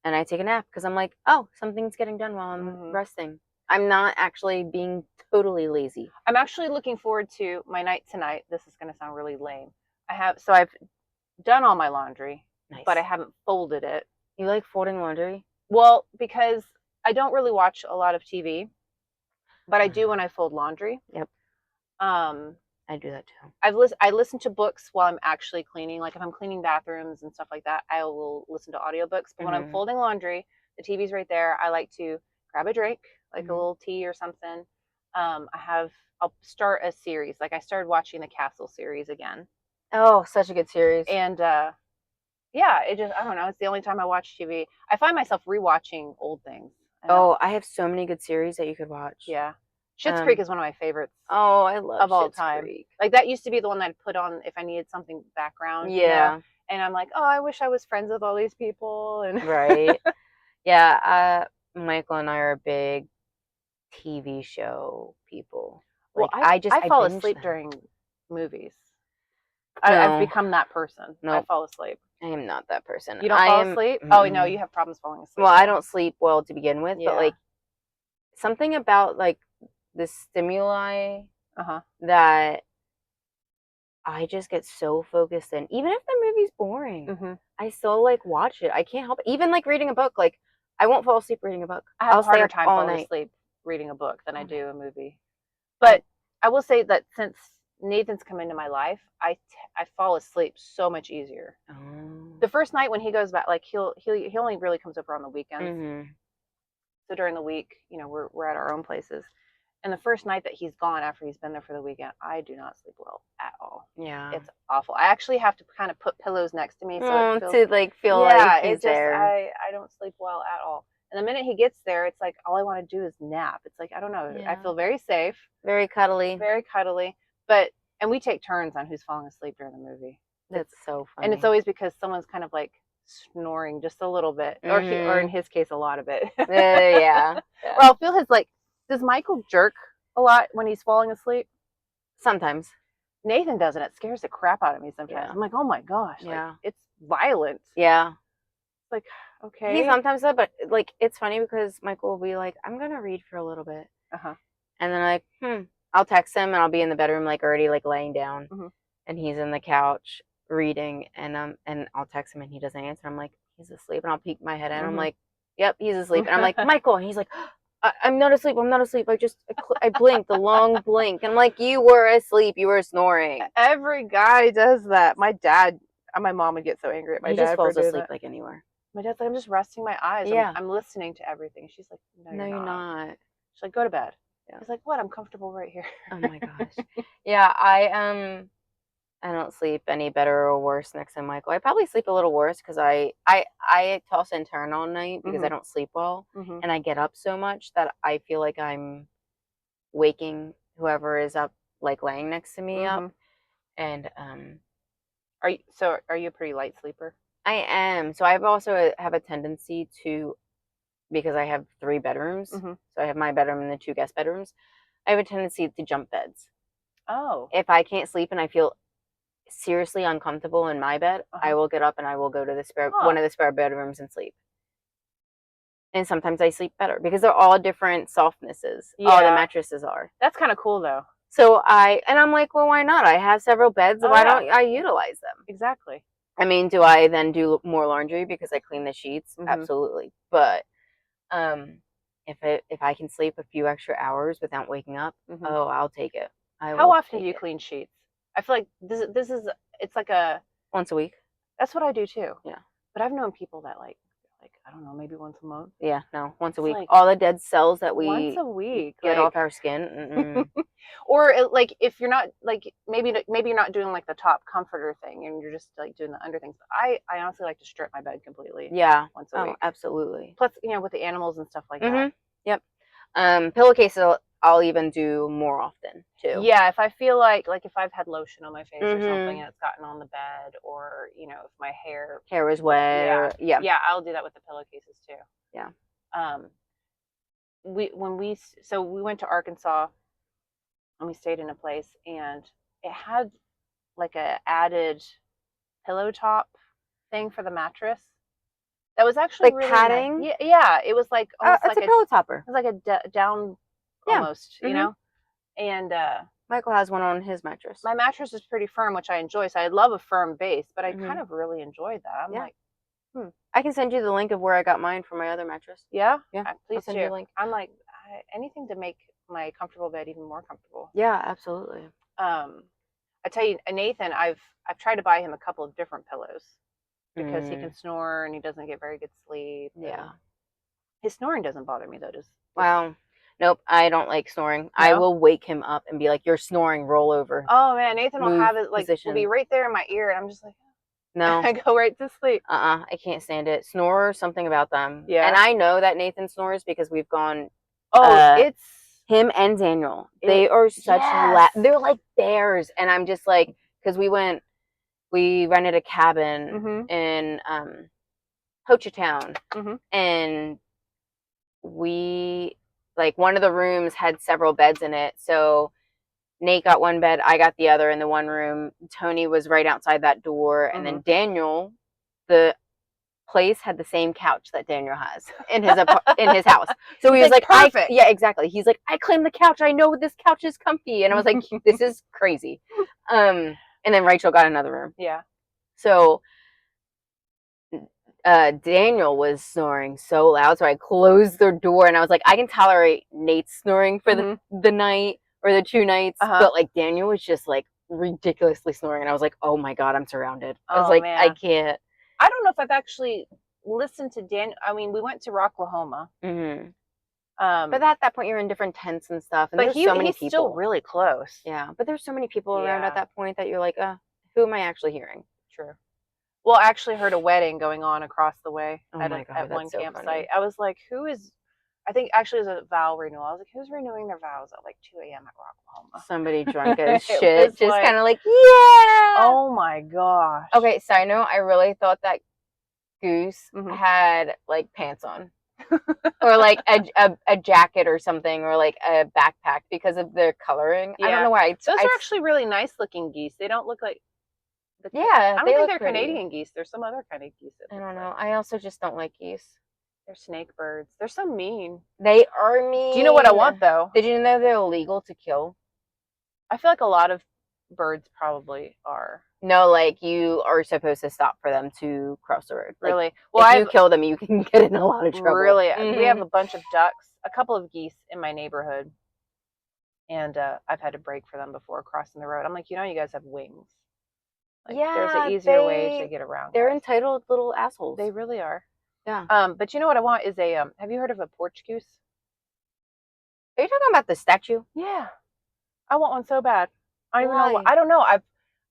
Speaker 1: and I take a nap because I'm like, oh, something's getting done while I'm resting. I'm not actually being totally lazy.
Speaker 2: I'm actually looking forward to my night tonight. This is going to sound really lame. I've done all my laundry, but I haven't folded it.
Speaker 1: You like folding laundry?
Speaker 2: Well, because I don't really watch a lot of TV, but I do when I fold laundry.
Speaker 1: Yep. I do that too.
Speaker 2: I listen to books while I'm actually cleaning. Like if I'm cleaning bathrooms and stuff like that, I will listen to audiobooks. But when I'm folding laundry, the TV's right there. I like to grab a drink, like a little tea or something. I'll start a series. Like I started watching the Castle series again.
Speaker 1: Oh, such a good series.
Speaker 2: And yeah, I don't know. It's the only time I watch TV. I find myself rewatching old things.
Speaker 1: I have so many good series that you could watch.
Speaker 2: Yeah. Schitt's Creek is one of my favorites.
Speaker 1: Oh, I love
Speaker 2: of all time. Like that used to be the one that I'd put on if I needed something background.
Speaker 1: Yeah.
Speaker 2: And I'm like, oh, I wish I was friends with all these people. And
Speaker 1: right. Yeah. Michael and I are big TV show people.
Speaker 2: Like, well, I fall asleep during movies. I've become that person. No. I fall asleep.
Speaker 1: I am not that person.
Speaker 2: You don't fall asleep? Oh no, you have problems falling asleep.
Speaker 1: Well, I don't sleep well to begin with, but like something about like the stimuli that I just get so focused in. Even if the movie's boring, I still like watch it. I can't help it. Even like reading a book, like I won't fall asleep reading a book.
Speaker 2: I'll stay harder time falling asleep reading a book than I do a movie. But I will say that since Nathan's come into my life, I fall asleep so much easier. The first night when he goes back, like he only really comes over on the weekends. So during the week, we're at our own places. And the first night that he's gone after he's been there for the weekend, I do not sleep well at all.
Speaker 1: Yeah.
Speaker 2: It's awful. I actually have to kind of put pillows next to me so it
Speaker 1: Oh,
Speaker 2: feels.
Speaker 1: to like feel like
Speaker 2: Yeah,
Speaker 1: he's
Speaker 2: it just
Speaker 1: there.
Speaker 2: I don't sleep well at all. And the minute he gets there, it's like all I want to do is nap. It's like I don't know. I
Speaker 1: Yeah.
Speaker 2: feel very safe,
Speaker 1: Very cuddly.
Speaker 2: very cuddly, but and we take turns on who's falling asleep during the movie. It's
Speaker 1: That's so
Speaker 2: and it's
Speaker 1: funny.
Speaker 2: always because someone's kind of like snoring just a little bit, or in
Speaker 1: Mhm.
Speaker 2: his case, a lot of it.
Speaker 1: Yeah.
Speaker 2: Or
Speaker 1: Yeah.
Speaker 2: I'll feel his like. Does Michael jerk a lot when he's falling asleep?
Speaker 1: Sometimes.
Speaker 2: Nathan does, and it scares the crap out of me sometimes.
Speaker 1: Yeah.
Speaker 2: I'm like, oh my gosh, like
Speaker 1: Yeah.
Speaker 2: it's violent.
Speaker 1: Yeah.
Speaker 2: It's like,
Speaker 1: He
Speaker 2: okay.
Speaker 1: sometimes does, but like it's funny because Michael will be like, "I'm gonna read for a little bit,"
Speaker 2: Uh huh.
Speaker 1: and then like, I'll text him and I'll be in the bedroom like already like laying down,
Speaker 2: Hmm.
Speaker 1: and he's in the couch reading, and I'll text him and he doesn't answer. I'm like, he's asleep, and I'll peek my head in. I'm
Speaker 2: Hmm.
Speaker 1: like, yep, he's asleep, and I'm like, Michael, and he's like, I'm not asleep. I'm not asleep. I blinked a long blink, and I'm like, you were asleep. You were snoring.
Speaker 2: Every guy does that. My dad, my mom would get so angry at my
Speaker 1: He just
Speaker 2: dad for
Speaker 1: falls
Speaker 2: doing
Speaker 1: asleep
Speaker 2: that.
Speaker 1: like anywhere.
Speaker 2: My dad's like, I'm just resting my eyes.
Speaker 1: Yeah.
Speaker 2: I'm listening to everything. She's like, no,
Speaker 1: No,
Speaker 2: you're
Speaker 1: you're
Speaker 2: not.
Speaker 1: not.
Speaker 2: She's like, go to bed.
Speaker 1: Yeah.
Speaker 2: He's like, what? I'm comfortable right here.
Speaker 1: Oh my gosh. Yeah, I don't sleep any better or worse next to Michael. I probably sleep a little worse because I toss and turn all night because I
Speaker 2: Hmm.
Speaker 1: don't sleep well,
Speaker 2: Hmm.
Speaker 1: and I get up so much that I feel like I'm waking whoever is up, like laying next to me up,
Speaker 2: Hmm.
Speaker 1: and
Speaker 2: Are you a pretty light sleeper?
Speaker 1: I am. So I've also have a tendency to, because I have 3 bedrooms.
Speaker 2: Hmm.
Speaker 1: So I have my bedroom and the 2 guest bedrooms. I have a tendency to jump beds.
Speaker 2: Oh.
Speaker 1: If I can't sleep and I feel seriously uncomfortable in my bed,
Speaker 2: Uh
Speaker 1: I
Speaker 2: huh.
Speaker 1: will get up and I will go to the spare one
Speaker 2: Huh.
Speaker 1: of the spare bedrooms and sleep. And sometimes I sleep better because they're all different softnesses. All the
Speaker 2: Yeah.
Speaker 1: mattresses are.
Speaker 2: That's kind of cool though.
Speaker 1: So I'm like, well, why not? I have several beds.
Speaker 2: Oh
Speaker 1: Why
Speaker 2: yeah.
Speaker 1: don't I utilize them?
Speaker 2: Exactly.
Speaker 1: I mean, do I then do more laundry because I clean the sheets?
Speaker 2: Hmm.
Speaker 1: Absolutely. But um, if I can sleep a few extra hours without waking up,
Speaker 2: Hmm.
Speaker 1: oh, I'll take it. I
Speaker 2: How
Speaker 1: will
Speaker 2: often do
Speaker 1: take
Speaker 2: you
Speaker 1: it
Speaker 2: clean sheets? I feel like this is it's like a
Speaker 1: once a week.
Speaker 2: that's what I do too.
Speaker 1: Yeah.
Speaker 2: But I've known people that like I don't know, maybe once a month.
Speaker 1: Yeah, no, once a
Speaker 2: It's
Speaker 1: week.
Speaker 2: like
Speaker 1: All the dead cells that
Speaker 2: once
Speaker 1: we
Speaker 2: a week,
Speaker 1: get off our skin.
Speaker 2: or like if you're not like maybe you're not doing like the top comforter thing and you're just like doing the under things. But I honestly like to strip my bed completely
Speaker 1: Yeah.
Speaker 2: once a
Speaker 1: Oh,
Speaker 2: week.
Speaker 1: absolutely.
Speaker 2: Plus, with the animals and stuff like that.
Speaker 1: Yep. Pillowcases I'll even do more often too.
Speaker 2: Yeah, if I feel like if I've had lotion on my face or something
Speaker 1: Mhm.
Speaker 2: and it's gotten on the bed, or if my hair,
Speaker 1: Hair is wet
Speaker 2: yeah,
Speaker 1: or yeah.
Speaker 2: yeah, I'll do that with the pillowcases too.
Speaker 1: Yeah.
Speaker 2: Um, we went to Arkansas and we stayed in a place and it had like a added pillow top thing for the mattress that was actually
Speaker 1: Like
Speaker 2: really nice.
Speaker 1: padding.
Speaker 2: Yeah, yeah, it was like almost
Speaker 1: It's
Speaker 2: like
Speaker 1: a pillow topper.
Speaker 2: it was like a down
Speaker 1: Yeah.
Speaker 2: almost,
Speaker 1: Mhm.
Speaker 2: and
Speaker 1: Michael has one on his mattress.
Speaker 2: my mattress is pretty firm, which I enjoy. So I love a firm base, but I kind
Speaker 1: Mhm.
Speaker 2: of really enjoyed that. I'm
Speaker 1: Yeah.
Speaker 2: like, hmm,
Speaker 1: I can send you the link of where I got mine for my other mattress.
Speaker 2: yeah,
Speaker 1: Yeah. I'll
Speaker 2: please
Speaker 1: send you
Speaker 2: do.
Speaker 1: a link.
Speaker 2: I'm like anything to make my comfortable bed even more comfortable.
Speaker 1: Yeah, absolutely.
Speaker 2: Um, I tell you, Nathan, I've tried to buy him a couple of different pillows because he can
Speaker 1: Mm,
Speaker 2: snore and he doesn't get very good sleep. And
Speaker 1: yeah.
Speaker 2: his snoring doesn't bother me though. Just
Speaker 1: Wow. Nope, I don't like snoring. I
Speaker 2: no.
Speaker 1: will wake him up and be like, "You're snoring. Roll over.
Speaker 2: Oh man, Nathan will
Speaker 1: Move
Speaker 2: have it like will be
Speaker 1: position."
Speaker 2: right there in my ear, and I'm just like,
Speaker 1: No.
Speaker 2: I go right to sleep.
Speaker 1: I can't stand it. Snorers, something about them. And
Speaker 2: Yeah.
Speaker 1: I know that Nathan snores because we've gone
Speaker 2: Oh,
Speaker 1: uh him and Daniel. They
Speaker 2: it's
Speaker 1: are such
Speaker 2: yes.
Speaker 1: they're like bears, and I'm just like, cuz we rented a cabin
Speaker 2: Mhm.
Speaker 1: in Ho Chi Town,
Speaker 2: Mhm.
Speaker 1: and we like one of the rooms had several beds in it. So Nate got one bed, I got the other in the one room. Tony was right outside that door, and then
Speaker 2: Mhm.
Speaker 1: Daniel, the place had the same couch that Daniel has in his house. So he was like,
Speaker 2: perfect.
Speaker 1: yeah, exactly. He's like, I claim the couch. I know this couch is comfy, and I was like, this is crazy. And then Rachel got another room.
Speaker 2: Yeah.
Speaker 1: So Daniel was snoring so loud, so I closed the door, and I was like, I can tolerate Nate's snoring for
Speaker 2: Mhm.
Speaker 1: the night or the 2 nights,
Speaker 2: Uh-huh.
Speaker 1: but like Daniel was just like ridiculously snoring, and I was like, oh my god, I'm surrounded. I was
Speaker 2: Oh
Speaker 1: like, I
Speaker 2: man.
Speaker 1: can't.
Speaker 2: I don't know if I've actually listened to Dan. I mean, we went to Rocklahoma
Speaker 1: Mm-hmm. But at that point, you're in different tents and stuff, and
Speaker 2: But
Speaker 1: there's so many
Speaker 2: he's still
Speaker 1: people.
Speaker 2: really close.
Speaker 1: Yeah, but there's so many people around at
Speaker 2: Yeah,
Speaker 1: that point that you're like, who am I actually hearing?
Speaker 2: true. Well, I actually heard a wedding going on across the way
Speaker 1: Oh my God,
Speaker 2: at one
Speaker 1: that's so
Speaker 2: campsite.
Speaker 1: funny.
Speaker 2: I was like, who is? I think actually it was a vow renewal. I was like, who's renewing their vows at like 2 a.m. at
Speaker 1: Somebody drunk
Speaker 2: Rocklahoma?
Speaker 1: as
Speaker 2: It
Speaker 1: shit,
Speaker 2: was
Speaker 1: just
Speaker 2: like,
Speaker 1: kind of like, yeah.
Speaker 2: oh my gosh.
Speaker 1: Okay, side note, I really thought that goose
Speaker 2: Mhm.
Speaker 1: had like pants on. Or like a jacket or something, or like a backpack because of their coloring. I don't
Speaker 2: Yeah,
Speaker 1: know why.
Speaker 2: those are actually really nice looking geese. They don't look like
Speaker 1: Yeah,
Speaker 2: I don't
Speaker 1: they
Speaker 2: think
Speaker 1: look
Speaker 2: they're
Speaker 1: pretty.
Speaker 2: Canadian geese. There's some other kind of geese it
Speaker 1: I
Speaker 2: looks
Speaker 1: don't
Speaker 2: like.
Speaker 1: know. I also just don't like geese.
Speaker 2: They're snake birds. They're so mean.
Speaker 1: They are
Speaker 2: Do you know what I
Speaker 1: mean.
Speaker 2: want though?
Speaker 1: Did you know they're illegal to kill?
Speaker 2: I feel like a lot of birds probably are.
Speaker 1: No, like you are supposed to stop for them to cross the road. Like
Speaker 2: Really? Well,
Speaker 1: if you
Speaker 2: I've
Speaker 1: kill them, you can get in a lot of trouble.
Speaker 2: really we have
Speaker 1: Hmm.
Speaker 2: a bunch of ducks, a couple of geese in my neighborhood, and I've had to brake for them before crossing the road. I'm like, you guys have wings. Like, there's an
Speaker 1: Yeah,
Speaker 2: easier way to get around,
Speaker 1: they're
Speaker 2: guys.
Speaker 1: entitled little assholes.
Speaker 2: They really are.
Speaker 1: Yeah.
Speaker 2: But you know what I want is a have you heard of a porch goose?
Speaker 1: Are you talking about the statue?
Speaker 2: Yeah, I want one so bad. I don't even know.
Speaker 1: Why?
Speaker 2: I don't know.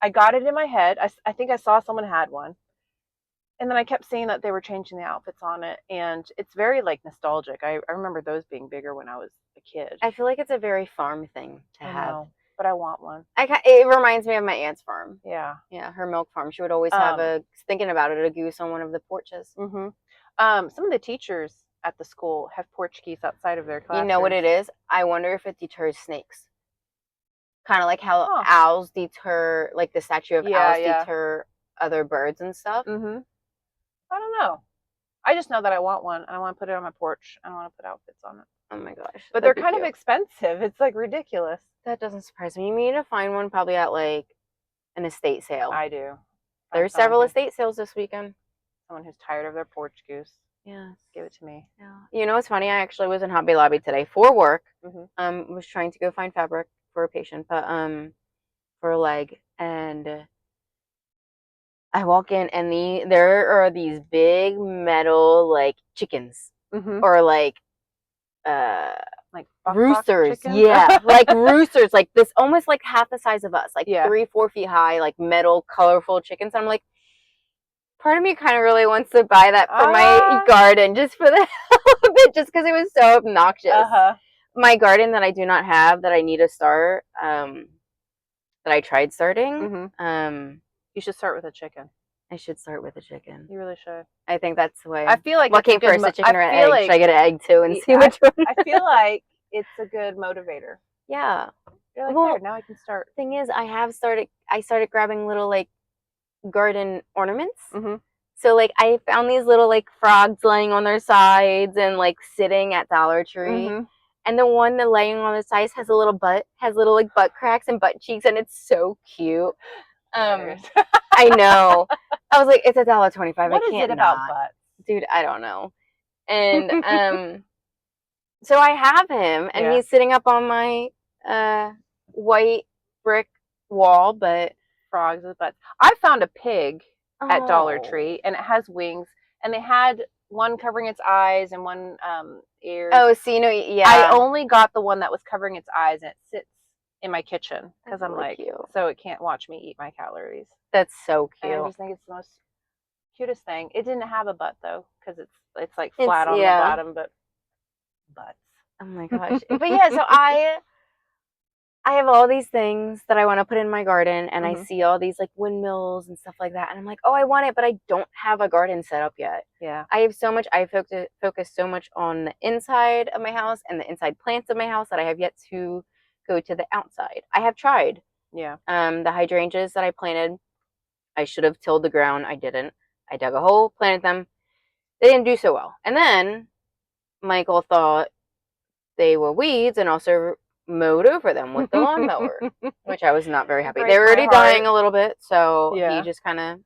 Speaker 2: I got it in my head. I think I saw someone had one, and then I kept seeing that they were changing the outfits on it, and it's very like nostalgic. I remember those being bigger when I was a kid.
Speaker 1: I feel like it's a very farm thing to
Speaker 2: I
Speaker 1: have.
Speaker 2: know, but I want one.
Speaker 1: It reminds me of my aunt's farm.
Speaker 2: Yeah.
Speaker 1: Yeah, her milk farm. She would always have
Speaker 2: Um.
Speaker 1: thinking about it, a goose on one of the porches.
Speaker 2: Mhm. Some of the teachers at the school have porch geese outside of their
Speaker 1: You know what
Speaker 2: classrooms.
Speaker 1: it is? I wonder if it deters snakes. Kind of like how
Speaker 2: Huh.
Speaker 1: owls deter, like the statue of
Speaker 2: Yeah.
Speaker 1: owls
Speaker 2: Yeah.
Speaker 1: deter other birds and stuff.
Speaker 2: Mhm. I don't know. I just know that I want one, and I want to put it on my porch. I want to put outfits on it.
Speaker 1: Oh my gosh,
Speaker 2: But they're
Speaker 1: that'd be
Speaker 2: kind of
Speaker 1: cute.
Speaker 2: expensive. It's like ridiculous.
Speaker 1: That doesn't surprise me. You need to find one probably at like an estate sale.
Speaker 2: I do.
Speaker 1: There's several estate sales this weekend.
Speaker 2: Someone who's tired of their porch goose.
Speaker 1: Yeah.
Speaker 2: Give it to me.
Speaker 1: Yeah. You know what's funny? I actually was in Hobby Lobby today for work.
Speaker 2: Mm-hmm.
Speaker 1: Was trying to go find fabric for a patient, but for a leg, and I walk in and there are these big metal like chickens
Speaker 2: Mm-hmm.
Speaker 1: or like uh
Speaker 2: Like
Speaker 1: roosters.
Speaker 2: chickens?
Speaker 1: Yeah, like roosters, like this almost like half the size of us, like
Speaker 2: Yeah.
Speaker 1: 3-4 feet high, like metal, colorful chickens. And I'm like, part of me kind of really wants to buy that for my garden just for the hell of it, just because it was so obnoxious. My garden that I do not have that I need to start, that I tried starting.
Speaker 2: Mm-hmm. You should start with a chicken.
Speaker 1: I should start with a chicken.
Speaker 2: You really should.
Speaker 1: I think that's the way.
Speaker 2: I feel like
Speaker 1: what came first, the chicken or an egg? Should I get an egg too and see which one?
Speaker 2: I feel like it's a good motivator.
Speaker 1: Yeah.
Speaker 2: You're like, there, now I can start.
Speaker 1: Thing is, I started grabbing little like garden ornaments.
Speaker 2: Mm-hmm.
Speaker 1: So like I found these little like frogs laying on their sides and like sitting at Dollar Tree.
Speaker 2: Mm-hmm.
Speaker 1: And the one that laying on the sides has a little butt, has little like butt cracks and butt cheeks, and it's so cute. I know. I was like, it's $1.25.
Speaker 2: What
Speaker 1: I can't
Speaker 2: is it about
Speaker 1: not.
Speaker 2: butts?
Speaker 1: Dude, I don't know. And so I have him, and he's sitting up on my white brick wall, but
Speaker 2: frogs with butts. I found a pig at Dollar Tree, and it has wings, and they had one covering its eyes and one ears.
Speaker 1: Oh, so yeah.
Speaker 2: I only got the one that was covering its eyes, and it sits in my kitchen because I'm really like, cute. So it can't watch me eat my calories.
Speaker 1: That's so cute.
Speaker 2: And I just think it's the most cutest thing. It didn't have a butt though, because it's like flat on the bottom, but butts.
Speaker 1: Oh my gosh! But yeah, so I have all these things that I want to put in my garden, and I see all these like windmills and stuff like that, and I'm like, oh, I want it, but I don't have a garden set up yet.
Speaker 2: Yeah.
Speaker 1: I have so much. I focus so much on the inside of my house and the inside plants of my house that I have yet to go to the outside. I have tried.
Speaker 2: Yeah.
Speaker 1: The hydrangeas that I planted, I should have tilled the ground. I didn't. I dug a hole, planted them. They didn't do so well. And then Michael thought they were weeds and also mowed over them with the lawnmower, which I was not very happy. They were already dying a little bit, so he just kind of,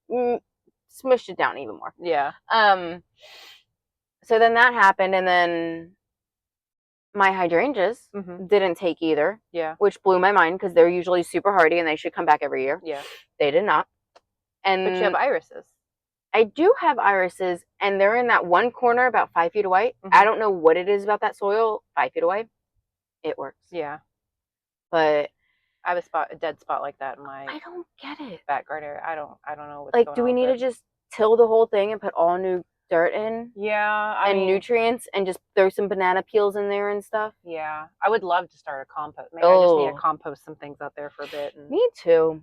Speaker 1: smushed it down even more.
Speaker 2: Yeah.
Speaker 1: So then that happened, and then my hydrangeas didn't take either.
Speaker 2: Yeah.
Speaker 1: Which blew my mind because they're usually super hardy and they should come back every year.
Speaker 2: Yeah.
Speaker 1: They did not.
Speaker 2: But you have irises.
Speaker 1: I do have irises, and they're in that one corner about 5 feet away. I don't know what it is about that soil. 5 feet away, it works.
Speaker 2: Yeah.
Speaker 1: But
Speaker 2: I have a dead spot like that in my
Speaker 1: I don't get it.
Speaker 2: back garden area. I don't know what's
Speaker 1: Like,
Speaker 2: going
Speaker 1: do we
Speaker 2: on
Speaker 1: need
Speaker 2: with
Speaker 1: to
Speaker 2: it.
Speaker 1: just till the whole thing and put all new dirt in
Speaker 2: Yeah, I
Speaker 1: and
Speaker 2: mean,
Speaker 1: nutrients and just throw some banana peels in there and stuff?
Speaker 2: yeah, I would love to start a compost. Maybe I just need to
Speaker 1: Oh,
Speaker 2: compost some things out there for a bit. And
Speaker 1: me too.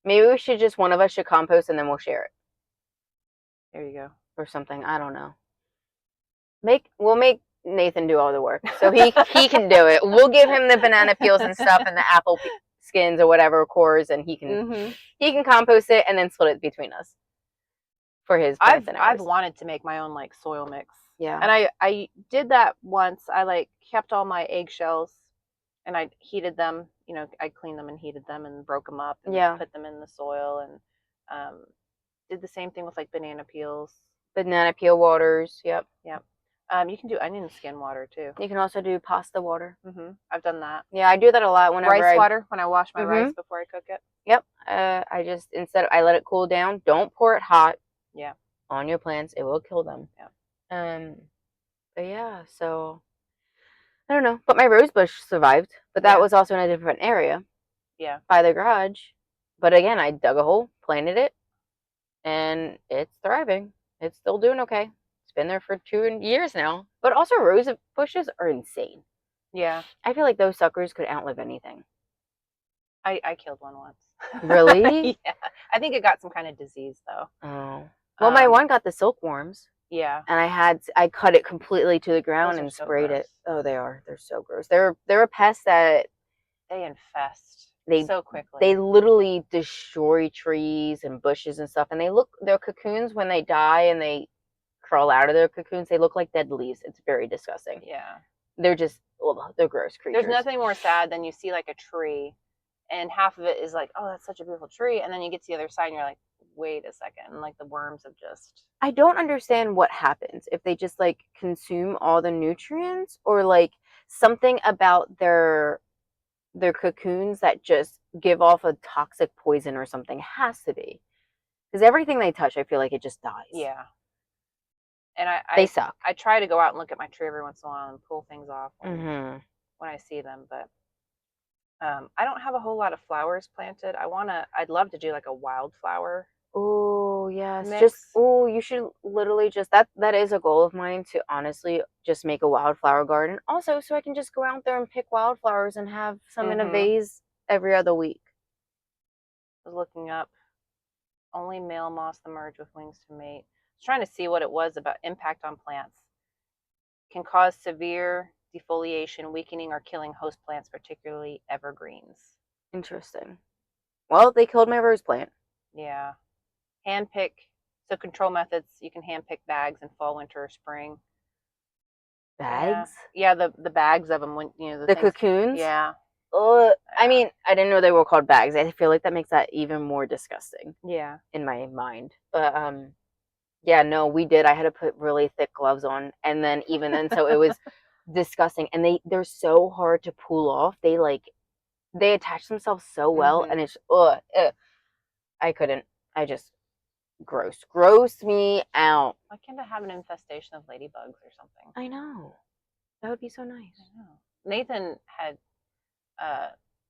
Speaker 1: Maybe we should just one of us should compost and then we'll share it
Speaker 2: there you
Speaker 1: or something. I don't know. We'll make Nathan do all the work so he can do it. We'll give him the banana peels and stuff and the apple skins or whatever cores, and he can compost it and then split it between us for his plants and
Speaker 2: I've
Speaker 1: ours.
Speaker 2: wanted to make my own like soil mix.
Speaker 1: Yeah.
Speaker 2: And I did that once. I like kept all my eggshells and I heated them. You know, I cleaned them and heated them and broke them up and
Speaker 1: Yeah.
Speaker 2: put them in the soil and did the same thing with like banana peels.
Speaker 1: Banana peel waters. Yep.
Speaker 2: Yep. You can do onion skin water too.
Speaker 1: You can also do pasta water.
Speaker 2: I've done that.
Speaker 1: Yeah, I do that a lot whenever
Speaker 2: rice water when I wash my rice before I cook it.
Speaker 1: Yep. I just I let it cool down. Don't pour it hot.
Speaker 2: Yeah.
Speaker 1: On your plants, it will kill them.
Speaker 2: Yeah.
Speaker 1: But yeah, so I don't know. But my rose bush survived, but that was also in a different area.
Speaker 2: Yeah.
Speaker 1: By the garage. But again, I dug a hole, planted it, and it's thriving. It's still doing okay. It's been there for 2 years now. But also, rose bushes are insane.
Speaker 2: Yeah.
Speaker 1: I feel like those suckers could outlive anything.
Speaker 2: I killed one once.
Speaker 1: Really?
Speaker 2: Yeah. I think it got some kind of disease though.
Speaker 1: Oh. Well, my one got the silkworms.
Speaker 2: Yeah.
Speaker 1: And I cut it completely to the ground and sprayed it. Oh, they are. They're so gross. They're a pest that
Speaker 2: they infest so quickly.
Speaker 1: They literally destroy trees and bushes and stuff. And their cocoons when they die and they crawl out of their cocoons, they look like dead leaves. It's very disgusting.
Speaker 2: Yeah.
Speaker 1: They're just, they're gross creatures.
Speaker 2: There's nothing more sad than you see like a tree and half of it is like, oh, that's such a beautiful tree. And then you get to the other side and you're like, wait a second. And like the worms have just.
Speaker 1: I don't understand what happens if they just like consume all the nutrients or like something about their cocoons that just give off a toxic poison or something. It has to be. Because everything they touch, I feel like it just dies.
Speaker 2: Yeah. And
Speaker 1: they suck.
Speaker 2: I try to go out and look at my tree every once in a while and pull things off when I see them, but I don't have a whole lot of flowers planted. I'd love to do like a wildflower.
Speaker 1: Oh yes,
Speaker 2: mix.
Speaker 1: you should literally just that is a goal of mine to honestly just make a wildflower garden. Also, so I can just go out there and pick wildflowers and have some in a vase every other week.
Speaker 2: I was looking up only male moths emerge with wings to mate. I was trying to see what it was about impact on plants. Can cause severe defoliation, weakening or killing host plants, particularly evergreens.
Speaker 1: Interesting. Well, they killed my rose plant.
Speaker 2: Yeah. Hand pick. So control methods, you can hand pick bags in fall, winter, or spring.
Speaker 1: Bags?
Speaker 2: Yeah, the bags of them when
Speaker 1: the things, cocoons.
Speaker 2: Yeah.
Speaker 1: I mean, I didn't know they were called bags. I feel like that makes that even more disgusting.
Speaker 2: Yeah.
Speaker 1: In my mind, but yeah, no, we did. I had to put really thick gloves on, and then even then, so it was disgusting. And they're so hard to pull off. They attach themselves so well, and it's I couldn't. I just gross me out.
Speaker 2: Why can't I have an infestation of ladybugs or something?
Speaker 1: I know, that would be so nice.
Speaker 2: I know. Nathan had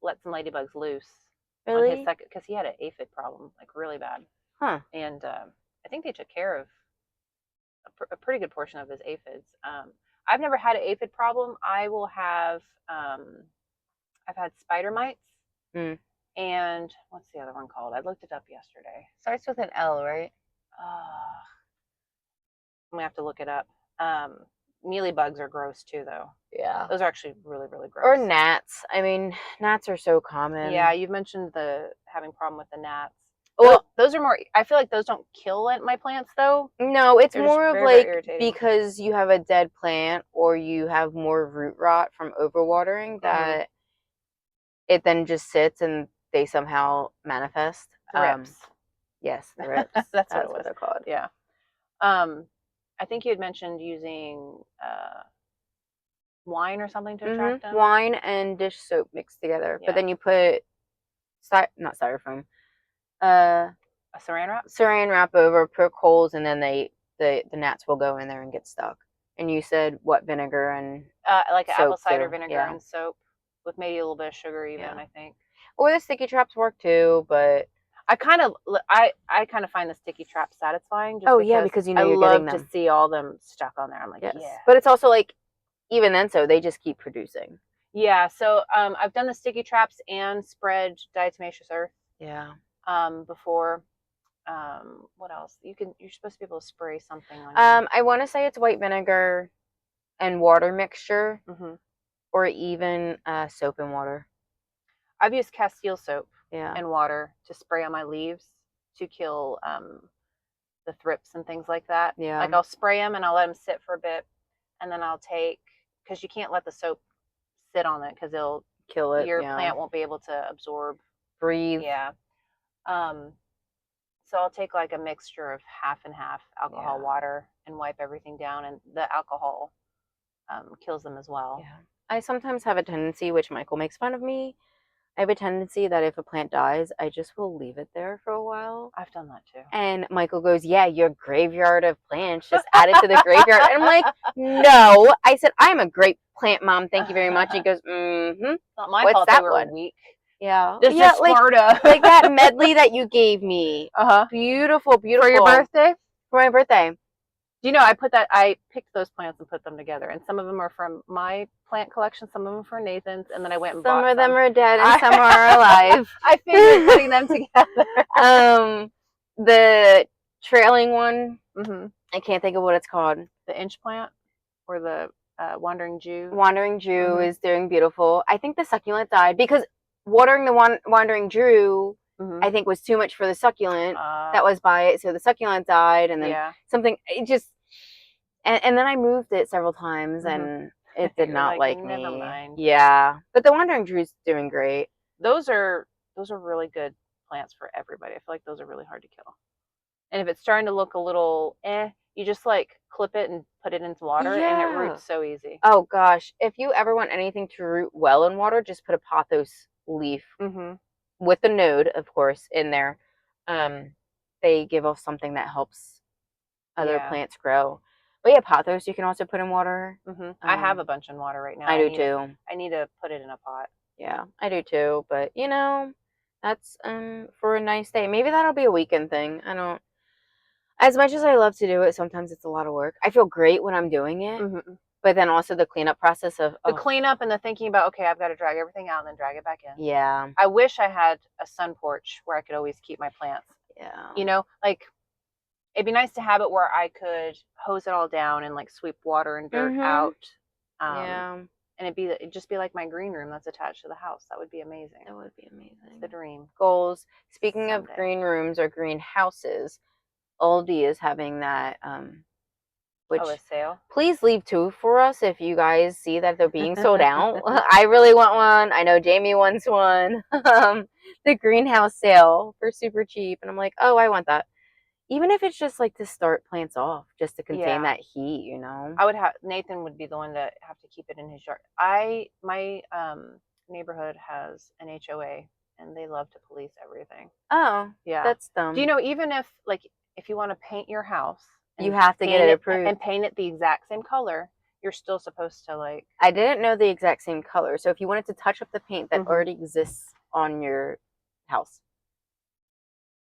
Speaker 2: let some ladybugs loose.
Speaker 1: Really?
Speaker 2: On his second, because he had an aphid problem, like really bad.
Speaker 1: Huh.
Speaker 2: And I think they took care of a pretty good portion of his aphids. I've never had an aphid problem. I will have. I've had spider mites. And what's the other one called? I looked it up yesterday.
Speaker 1: Starts with an L, right?
Speaker 2: I'm gonna have to look it up. Mealy bugs are gross too, though.
Speaker 1: Yeah.
Speaker 2: Those are actually really, really gross.
Speaker 1: Or gnats. I mean, gnats are so common.
Speaker 2: Yeah, you've mentioned having problem with the gnats.
Speaker 1: Well,
Speaker 2: those are more. I feel like those don't kill my plants, though.
Speaker 1: No, it's more of
Speaker 2: very,
Speaker 1: like
Speaker 2: very
Speaker 1: because you have a dead plant or you have more root rot from overwatering that it then just sits and they somehow manifest.
Speaker 2: The rips.
Speaker 1: Yes, the rips.
Speaker 2: That's what
Speaker 1: they're called.
Speaker 2: Yeah. I think you had mentioned using wine or something to attract them.
Speaker 1: Wine and dish soap mixed together, but then you put not styrofoam.
Speaker 2: A saran wrap?
Speaker 1: Saran wrap over, poke holes, and then the gnats will go in there and get stuck. And you said what, vinegar and
Speaker 2: Like apple
Speaker 1: soap
Speaker 2: cider
Speaker 1: too?
Speaker 2: vinegar
Speaker 1: Yeah,
Speaker 2: and soap with maybe a little bit of sugar even,
Speaker 1: yeah.
Speaker 2: I think.
Speaker 1: Or the sticky traps work too, but
Speaker 2: I kind of find the sticky trap satisfying just
Speaker 1: oh yeah,
Speaker 2: because
Speaker 1: because you know
Speaker 2: I
Speaker 1: you're getting
Speaker 2: love to
Speaker 1: them.
Speaker 2: see all them stuck on there. I'm like,
Speaker 1: Yes,
Speaker 2: yeah.
Speaker 1: but it's also like even then, so they just keep producing.
Speaker 2: Yeah, so I've done the sticky traps and spread diatomaceous earth
Speaker 1: Yeah.
Speaker 2: before. What else? You're supposed to be able to spray something on your.
Speaker 1: I want to say it's white vinegar and water mixture,
Speaker 2: Hmm.
Speaker 1: or even soap and water.
Speaker 2: I've used Castile soap
Speaker 1: Yeah.
Speaker 2: and water to spray on my leaves to kill the thrips and things like that. Like
Speaker 1: Yeah.
Speaker 2: I'll spray them and I'll let them sit for a bit, and then I'll take because you can't let the soap sit on it because it'll
Speaker 1: Kill it.
Speaker 2: your
Speaker 1: Yeah.
Speaker 2: plant won't be able to absorb.
Speaker 1: Breathe.
Speaker 2: Yeah. Um, so I'll take like a mixture of half and half alcohol,
Speaker 1: Yeah.
Speaker 2: water, and wipe everything down, and the alcohol kills them as well.
Speaker 1: Yeah. I sometimes have a tendency, which Michael makes fun of me. I have a tendency that if a plant dies, I just will leave it there for a while.
Speaker 2: I've done that too.
Speaker 1: And Michael goes, "Yeah, your graveyard of plants, just add it to the graveyard." And I'm like, "No." I said, "I'm a great plant mom. Thank you very much." He goes, "Mm-hmm.
Speaker 2: Not my
Speaker 1: What's
Speaker 2: fault they
Speaker 1: that
Speaker 2: were
Speaker 1: one?"
Speaker 2: weak.
Speaker 1: Yeah.
Speaker 2: This
Speaker 1: Yeah,
Speaker 2: is Sparta.
Speaker 1: like that medley that you gave me.
Speaker 2: Uh-huh.
Speaker 1: Beautiful, beautiful.
Speaker 2: For your birthday?
Speaker 1: For my birthday.
Speaker 2: Do you know I picked those plants and put them together, and some of them are from my plant collection, some of them for Nathan's, and then I went and
Speaker 1: Some
Speaker 2: bought
Speaker 1: of them
Speaker 2: some.
Speaker 1: are dead and some are alive.
Speaker 2: I figured putting them together.
Speaker 1: The trailing one,
Speaker 2: Hmm.
Speaker 1: I can't think of what it's called.
Speaker 2: The inch plant or the wandering Jew.
Speaker 1: Wandering Jew
Speaker 2: Hmm.
Speaker 1: is doing beautiful. I think the succulent died because watering the Wandering Jew,
Speaker 2: Hmm.
Speaker 1: I think, was too much for the succulent that
Speaker 2: Uh,
Speaker 1: was by it. So the succulent died, and then
Speaker 2: yeah.
Speaker 1: something, it just, and then I moved it several times,
Speaker 2: Hmm.
Speaker 1: and it did
Speaker 2: You're
Speaker 1: not
Speaker 2: like,
Speaker 1: like
Speaker 2: never
Speaker 1: me.
Speaker 2: mind.
Speaker 1: Yeah. But the Wandering Drew's doing great.
Speaker 2: Those are really good plants for everybody. I feel like those are really hard to kill. And if it's starting to look a little you just like clip it and put it into water, and it
Speaker 1: Yeah.
Speaker 2: roots so easy.
Speaker 1: Oh gosh. If you ever want anything to root well in water, just put a pothos leaf
Speaker 2: Hmm.
Speaker 1: with the node, of course, in there. Um, they give off something that helps other
Speaker 2: Yeah.
Speaker 1: plants grow. But yeah, pothos you can also put in water.
Speaker 2: Hmm. I have a bunch in water right now.
Speaker 1: I do too.
Speaker 2: I need to put it in a pot.
Speaker 1: Yeah, I do too. But that's for a nice day. Maybe that'll be a weekend thing. I don't. As much as I love to do it, sometimes it's a lot of work. I feel great when I'm doing it,
Speaker 2: Hmm.
Speaker 1: but then also the cleanup process of
Speaker 2: The
Speaker 1: oh
Speaker 2: cleanup and the thinking about, okay, I've got to drag everything out and then drag it back in.
Speaker 1: yeah,
Speaker 2: I wish I had a sun porch where I could always keep my plants.
Speaker 1: yeah,
Speaker 2: Like it'd be nice to have it where I could hose it all down and like sweep water and dirt
Speaker 1: mhm,
Speaker 2: out. Um,
Speaker 1: yeah.
Speaker 2: and it'd just be like my green room that's attached to the house. That would be amazing.
Speaker 1: That would be
Speaker 2: It's the
Speaker 1: amazing.
Speaker 2: dream.
Speaker 1: Goals. Speaking of
Speaker 2: Someday.
Speaker 1: green rooms or greenhouses, Aldi is having that,
Speaker 2: Oh, a
Speaker 1: which
Speaker 2: sale?
Speaker 1: please leave two for us if you guys see that they're being sold out. I really want one. I know Jamie wants one. The greenhouse sale for super cheap. And I'm like, oh, I want that. Even if it's just like to start plants off, just to contain
Speaker 2: Yeah.
Speaker 1: that heat.
Speaker 2: I would have Nathan would be the one to have to keep it in his yard. My neighborhood has an HOA and they love to police everything.
Speaker 1: Oh,
Speaker 2: Yeah.
Speaker 1: that's dumb.
Speaker 2: Do you know even if you want to paint your house
Speaker 1: You
Speaker 2: and
Speaker 1: have to get it approved.
Speaker 2: paint it the exact same color, you're still supposed to like.
Speaker 1: I didn't know the exact same color. So if you wanted to touch up the paint that
Speaker 2: Hmm.
Speaker 1: already exists on your house,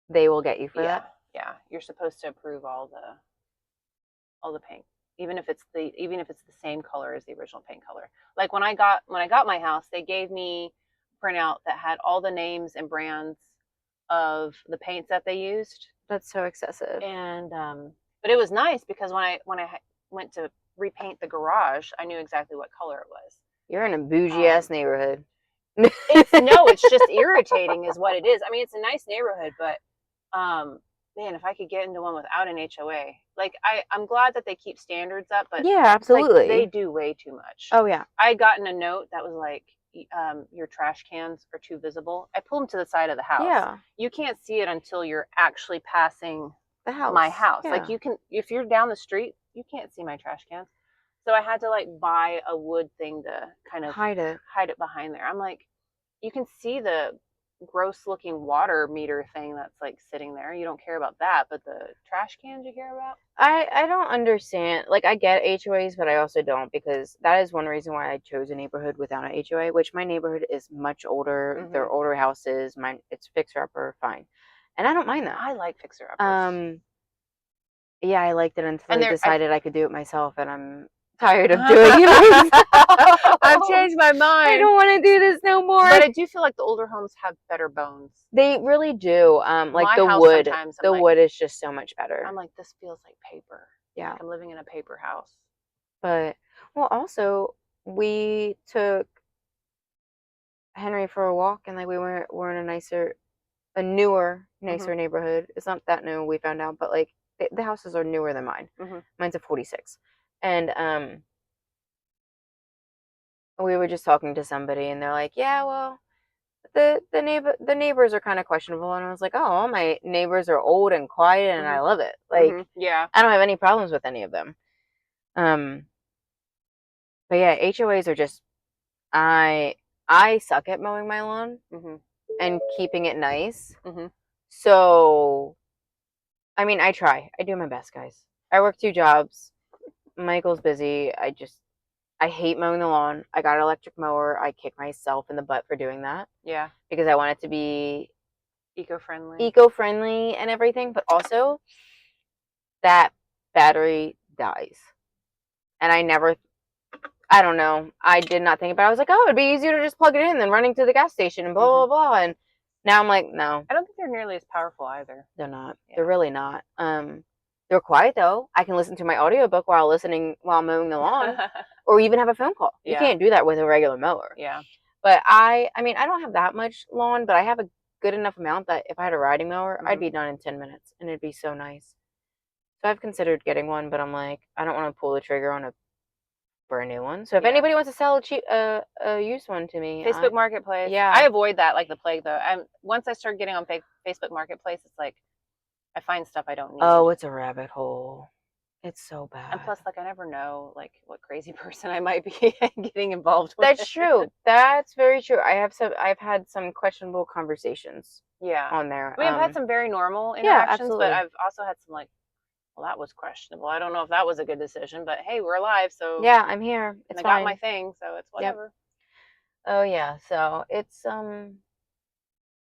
Speaker 1: they will get you for
Speaker 2: Yeah,
Speaker 1: that.
Speaker 2: yeah, you're supposed to approve all the paint, even if it's the same color as the original paint color. Like when I got my house, they gave me a printout that had all the names and brands of the paints that they used,
Speaker 1: That's so excessive.
Speaker 2: and but it was nice because when I went to repaint the garage, I knew exactly what color it was.
Speaker 1: You're in a bougie ass neighborhood.
Speaker 2: It's no, it's just irritating, is what it is. I mean, it's a nice neighborhood, but man, if I could get into one without an HOA, like I'm glad that they keep standards up, but
Speaker 1: Yeah,
Speaker 2: it's like they
Speaker 1: absolutely.
Speaker 2: do way too much.
Speaker 1: Oh yeah.
Speaker 2: I had gotten a note that was like, your trash cans are too visible. I pulled them to the side of the house.
Speaker 1: Yeah.
Speaker 2: You can't see it until you're actually passing
Speaker 1: The house.
Speaker 2: my house.
Speaker 1: Yeah.
Speaker 2: Like you can, if you're down the street, you can't see my trash cans. So I had to like buy a wood thing to kind of
Speaker 1: hide it.
Speaker 2: hide it behind there. I'm like, you can see gross looking water meter thing that's like sitting there. You don't care about that, but the trash cans you care about.
Speaker 1: I don't understand. Like, I get HOAs, but I also don't, because that is one reason why I chose a neighborhood without an HOA, which my neighborhood is much older. They're older houses. Mine, it's fixer upper, fine. And I don't mind that.
Speaker 2: I like fixer uppers.
Speaker 1: Yeah, I liked it until
Speaker 2: And
Speaker 1: I
Speaker 2: there,
Speaker 1: decided I could do it myself, and I'm tired of doing it myself.
Speaker 2: I've changed my
Speaker 1: I
Speaker 2: mind.
Speaker 1: don't want to do this no more.
Speaker 2: But I do feel like the older homes have better bones.
Speaker 1: They really do. Like
Speaker 2: My
Speaker 1: the
Speaker 2: house
Speaker 1: wood,
Speaker 2: sometimes
Speaker 1: the wood is just so much better.
Speaker 2: I'm like, this feels like paper.
Speaker 1: Yeah.
Speaker 2: Like I'm living in a paper house.
Speaker 1: But, well, also, we took Henry for a walk, and like we're in a newer, nicer neighborhood. It's not that new, we found out, but like the houses are newer than mine. Mine's a 46, and we were just talking to somebody, and they're like, yeah, well, the neighbors are kind of questionable, and I was like, oh, all my neighbors are old and quiet, and I love it. Like,
Speaker 2: yeah,
Speaker 1: I don't have any problems with any of them. But yeah, HOAs are just I suck at mowing my lawn and keeping it nice. So, I mean, I try. I do my best, guys. I work 2 jobs. Michael's busy. I hate mowing the lawn. I got an electric mower. I kick myself in the butt for doing that.
Speaker 2: Yeah.
Speaker 1: Because I want it to be
Speaker 2: eco-friendly
Speaker 1: and everything, but also that battery dies. And I don't know. I did not think about it. I was like, oh, it'd be easier to just plug it in than running to the gas station and blah, blah, blah. And now I'm like, no.
Speaker 2: I don't think they're nearly as powerful either.
Speaker 1: They're not. Yeah. They're really not. They're quiet though. I can listen to my audiobook while mowing the lawn, or even have a phone call. You can't do that with a regular mower.
Speaker 2: Yeah.
Speaker 1: But I mean, I don't have that much lawn, but I have a good enough amount that if I had a riding mower, I'd be done in 10 minutes, and it'd be so nice. So I've considered getting one, but I'm like, I don't want to pull the trigger on a brand new one. So if anybody wants to sell a used one to me,
Speaker 2: Facebook Marketplace.
Speaker 1: Yeah,
Speaker 2: I avoid that like the plague though. Once I start getting on Facebook Marketplace, it's like I find stuff I don't need.
Speaker 1: Oh, it's a rabbit hole. It's so bad.
Speaker 2: And plus, like, I never know like what crazy person I might be getting involved with.
Speaker 1: That's true. That's very true. I've had some questionable conversations.
Speaker 2: Yeah.
Speaker 1: On there.
Speaker 2: I mean, I've had some very normal interactions, but I've also had some like, well, that was questionable. I don't know if that was a good decision, but hey, we're alive, so
Speaker 1: yeah, I'm here. It's
Speaker 2: fine. I got my thing, so it's whatever. Yep.
Speaker 1: Oh yeah, so it's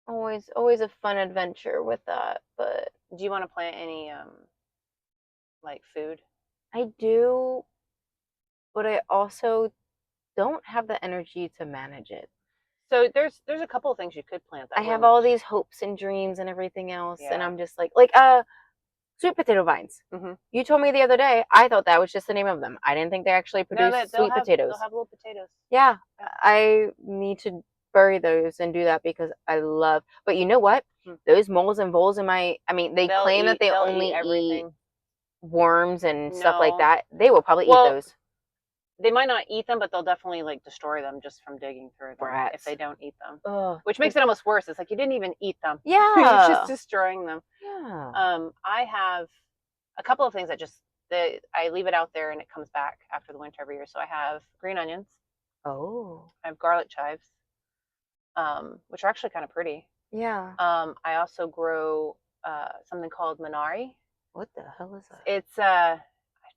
Speaker 1: always a fun adventure with that. But
Speaker 2: do you want to plant any like food?
Speaker 1: I do, but I also don't have the energy to manage it.
Speaker 2: So there's a couple of things you could plant.
Speaker 1: I have all these hopes and dreams and everything else, and I'm just like sweet potato vines. You told me the other day. I thought that was just the name of them. I didn't think they actually produce sweet potatoes.
Speaker 2: They'll have little potatoes.
Speaker 1: Yeah, I need to bury those and do that because I love. But you know what? Those moles and voles they claim that they only eat worms and stuff like that. They will probably eat those.
Speaker 2: They might not eat them, but they'll definitely like destroy them just from digging through them if they don't eat them.
Speaker 1: Ugh.
Speaker 2: Which makes it almost worse. It's like you didn't even eat them.
Speaker 1: Yeah.
Speaker 2: You're just destroying them.
Speaker 1: Yeah.
Speaker 2: I have a couple of things that I leave it out there and it comes back after the winter every year. So I have green onions.
Speaker 1: Oh.
Speaker 2: I have garlic chives, which are actually kind of pretty.
Speaker 1: Yeah.
Speaker 2: I also grow something called minari.
Speaker 1: What the hell is that?
Speaker 2: It's a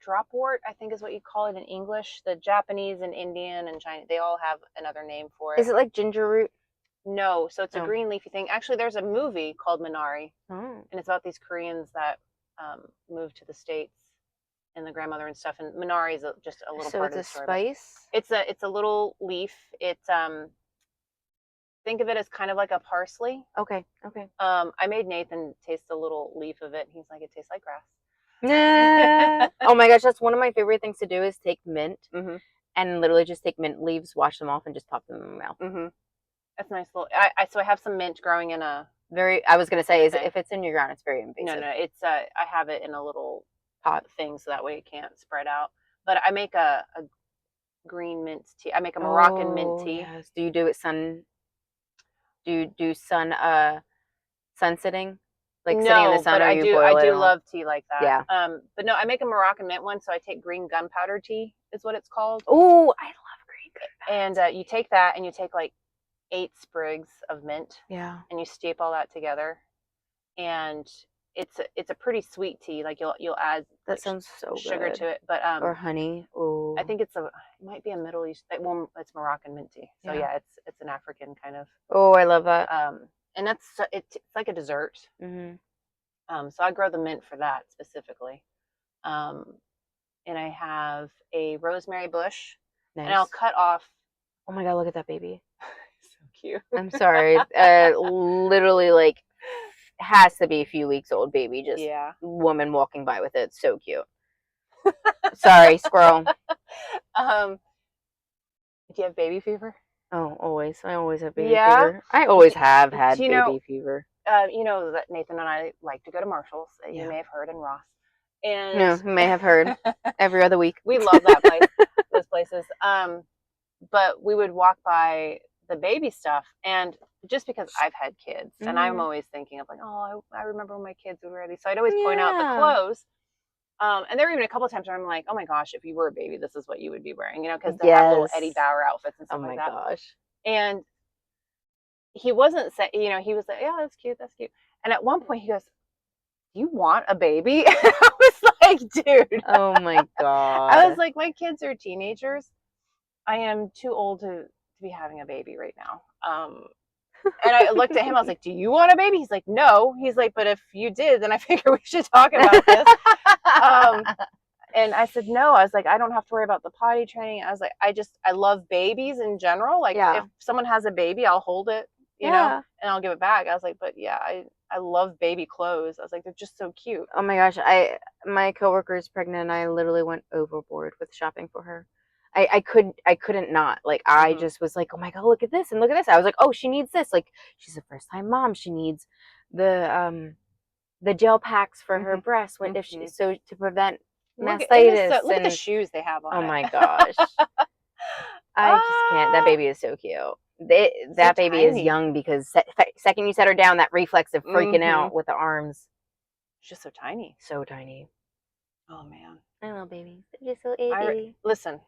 Speaker 2: dropwort, I think is what you call it in English. The Japanese and Indian and Chinese, they all have another name for it.
Speaker 1: Is it like ginger root?
Speaker 2: No, so it's a green leafy thing. Actually, there's a movie called Minari, and it's about these Koreans that moved to the States and the grandmother and stuff. And Minari is just a little part of the story.
Speaker 1: So it's a
Speaker 2: spice? It's a little leaf. It's think of it as kind of like a parsley.
Speaker 1: Okay.
Speaker 2: I made Nathan taste a little leaf of it. He's like, it tastes like grass.
Speaker 1: Oh my gosh, that's one of my favorite things to do is take mint and literally just take mint leaves, wash them off, and just pop them in my mouth.
Speaker 2: That's nice little. So I have some mint growing in a
Speaker 1: very. I was gonna say is if it's in your ground, it's very invasive.
Speaker 2: No, it's I have it in a little pot thing so that way it can't spread out. But I make a green mint tea. I make a Moroccan mint tea.
Speaker 1: Yes. Do you do it sun? Do you do sun sitting? Like sitting in the sun,
Speaker 2: but
Speaker 1: or
Speaker 2: I
Speaker 1: you
Speaker 2: do.
Speaker 1: boil
Speaker 2: I
Speaker 1: it
Speaker 2: do
Speaker 1: all?
Speaker 2: love tea like that.
Speaker 1: Yeah.
Speaker 2: But no, I make a Moroccan mint one. So I take green gunpowder tea, is what it's called.
Speaker 1: Oh, I love green gunpowder.
Speaker 2: And you take that, and you take like 8 sprigs of mint,
Speaker 1: Yeah.
Speaker 2: and you steep all that together, and it's a pretty sweet tea. Like you'll add
Speaker 1: That
Speaker 2: like
Speaker 1: sounds so
Speaker 2: sugar
Speaker 1: good.
Speaker 2: to it, but
Speaker 1: Or honey.
Speaker 2: I
Speaker 1: Oh.
Speaker 2: think it might be a Middle East. Well, it's Moroccan mint tea. So
Speaker 1: Yeah.
Speaker 2: yeah, it's an African kind of
Speaker 1: Oh, I love that.
Speaker 2: and it's like a dessert.
Speaker 1: Mhm.
Speaker 2: So I grow the mint for that specifically. Um, and I have a rosemary bush, and I'll
Speaker 1: Nice.
Speaker 2: cut off.
Speaker 1: Oh my god, look at that baby.
Speaker 2: So cute.
Speaker 1: I'm sorry. Literally like has to be a few weeks old baby, just
Speaker 2: Yeah.
Speaker 1: woman walking by with it. So cute. Sorry, squirrel.
Speaker 2: Do you have baby fever?
Speaker 1: Oh, always. I always have baby
Speaker 2: Yeah.
Speaker 1: fever. I always
Speaker 2: Do,
Speaker 1: have
Speaker 2: do
Speaker 1: had
Speaker 2: you know?
Speaker 1: baby fever.
Speaker 2: You know that Nathan and I like to go to Marshalls. You
Speaker 1: Yeah.
Speaker 2: may have heard in Ross, and
Speaker 1: No, you may have heard every other week.
Speaker 2: we love that place. Those places. But we would walk by the baby stuff, and just because I've had kids, and I'm
Speaker 1: Mhm.
Speaker 2: always thinking of like, oh, I remember when my kids were ready, so I'd always point out the
Speaker 1: Yeah.
Speaker 2: clothes. And there were even a couple of times where I'm like, oh my gosh, if you were a baby, this is what you would be wearing, because they have little
Speaker 1: Yes.
Speaker 2: Eddie Bauer outfits and
Speaker 1: Oh
Speaker 2: stuff like
Speaker 1: my
Speaker 2: that.
Speaker 1: gosh.
Speaker 2: And he wasn't saying, he was like, yeah, that's cute, that's cute. And at one point he goes, do you want a baby? And I was like, dude,
Speaker 1: Oh my
Speaker 2: I was
Speaker 1: god.
Speaker 2: like, my kids are teenagers. I am too old to be having a baby right now. And I looked at him, I was like, do you want a baby? He's like, no. He's like, but if you did, then I figure we should talk about this. Um, and I said, no. I was like, I don't have to worry about the potty training. I was like, I love babies in general. Like, if
Speaker 1: Yeah.
Speaker 2: someone has a baby, I'll hold it,
Speaker 1: Yeah.
Speaker 2: and I'll give it back. I was like, but yeah, I love baby clothes. I was like, they're just so cute.
Speaker 1: Oh my gosh, my coworker is pregnant and I literally went overboard with shopping for her. I couldn't not. Like I
Speaker 2: Hmm.
Speaker 1: just was like, "Oh my god, look at this and look at this." I was like, "Oh, she needs this." Like she's a first-time mom. She needs the gel packs for her
Speaker 2: Hmm.
Speaker 1: breasts when if she,
Speaker 2: Hmm.
Speaker 1: so to prevent
Speaker 2: Look at and this.
Speaker 1: mastitis
Speaker 2: Look at the
Speaker 1: and
Speaker 2: shoes they have
Speaker 1: oh
Speaker 2: on it.
Speaker 1: my gosh. I just can't. That
Speaker 2: Ah,
Speaker 1: baby is so cute.
Speaker 2: so
Speaker 1: That baby is
Speaker 2: tiny.
Speaker 1: young because second you set her down, that reflex of freaking
Speaker 2: Hmm.
Speaker 1: out with the arms,
Speaker 2: It's just so tiny.
Speaker 1: so tiny.
Speaker 2: Oh man.
Speaker 1: I love babies. They're just so itty.
Speaker 2: Listen.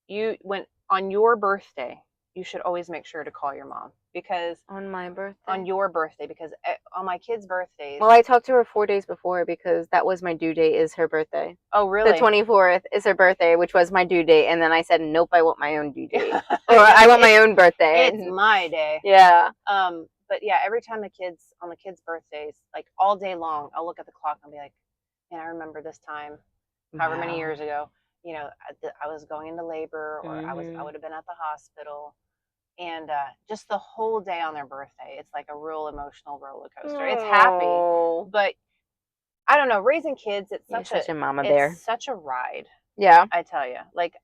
Speaker 2: You went on your birthday. You should always make sure to call your mom because
Speaker 1: On my
Speaker 2: on
Speaker 1: birthday.
Speaker 2: your birthday because on my kids' birthdays.
Speaker 1: Well, I talked to her 4 days before because that was my due date. Is her birthday.
Speaker 2: Oh
Speaker 1: The
Speaker 2: really?
Speaker 1: 24th is her birthday, which was my due date, and then I said, "Nope, I want my own due date, or
Speaker 2: You're
Speaker 1: I
Speaker 2: like,
Speaker 1: want my own birthday."
Speaker 2: it's
Speaker 1: And
Speaker 2: my day.
Speaker 1: yeah,
Speaker 2: But yeah, every time the kids' birthdays, like all day long, I'll look at the clock and be like, man, I remember this time, however many
Speaker 1: wow.
Speaker 2: years ago, I was going into labor or I
Speaker 1: Mhm.
Speaker 2: would have been at the hospital. And just the whole day on their birthday, it's like a real emotional roller coaster. It's happy,
Speaker 1: Oh,
Speaker 2: but I don't know. Raising kids,
Speaker 1: you're such a mama
Speaker 2: it's
Speaker 1: bear.
Speaker 2: such a ride.
Speaker 1: Yeah.
Speaker 2: I tell you, like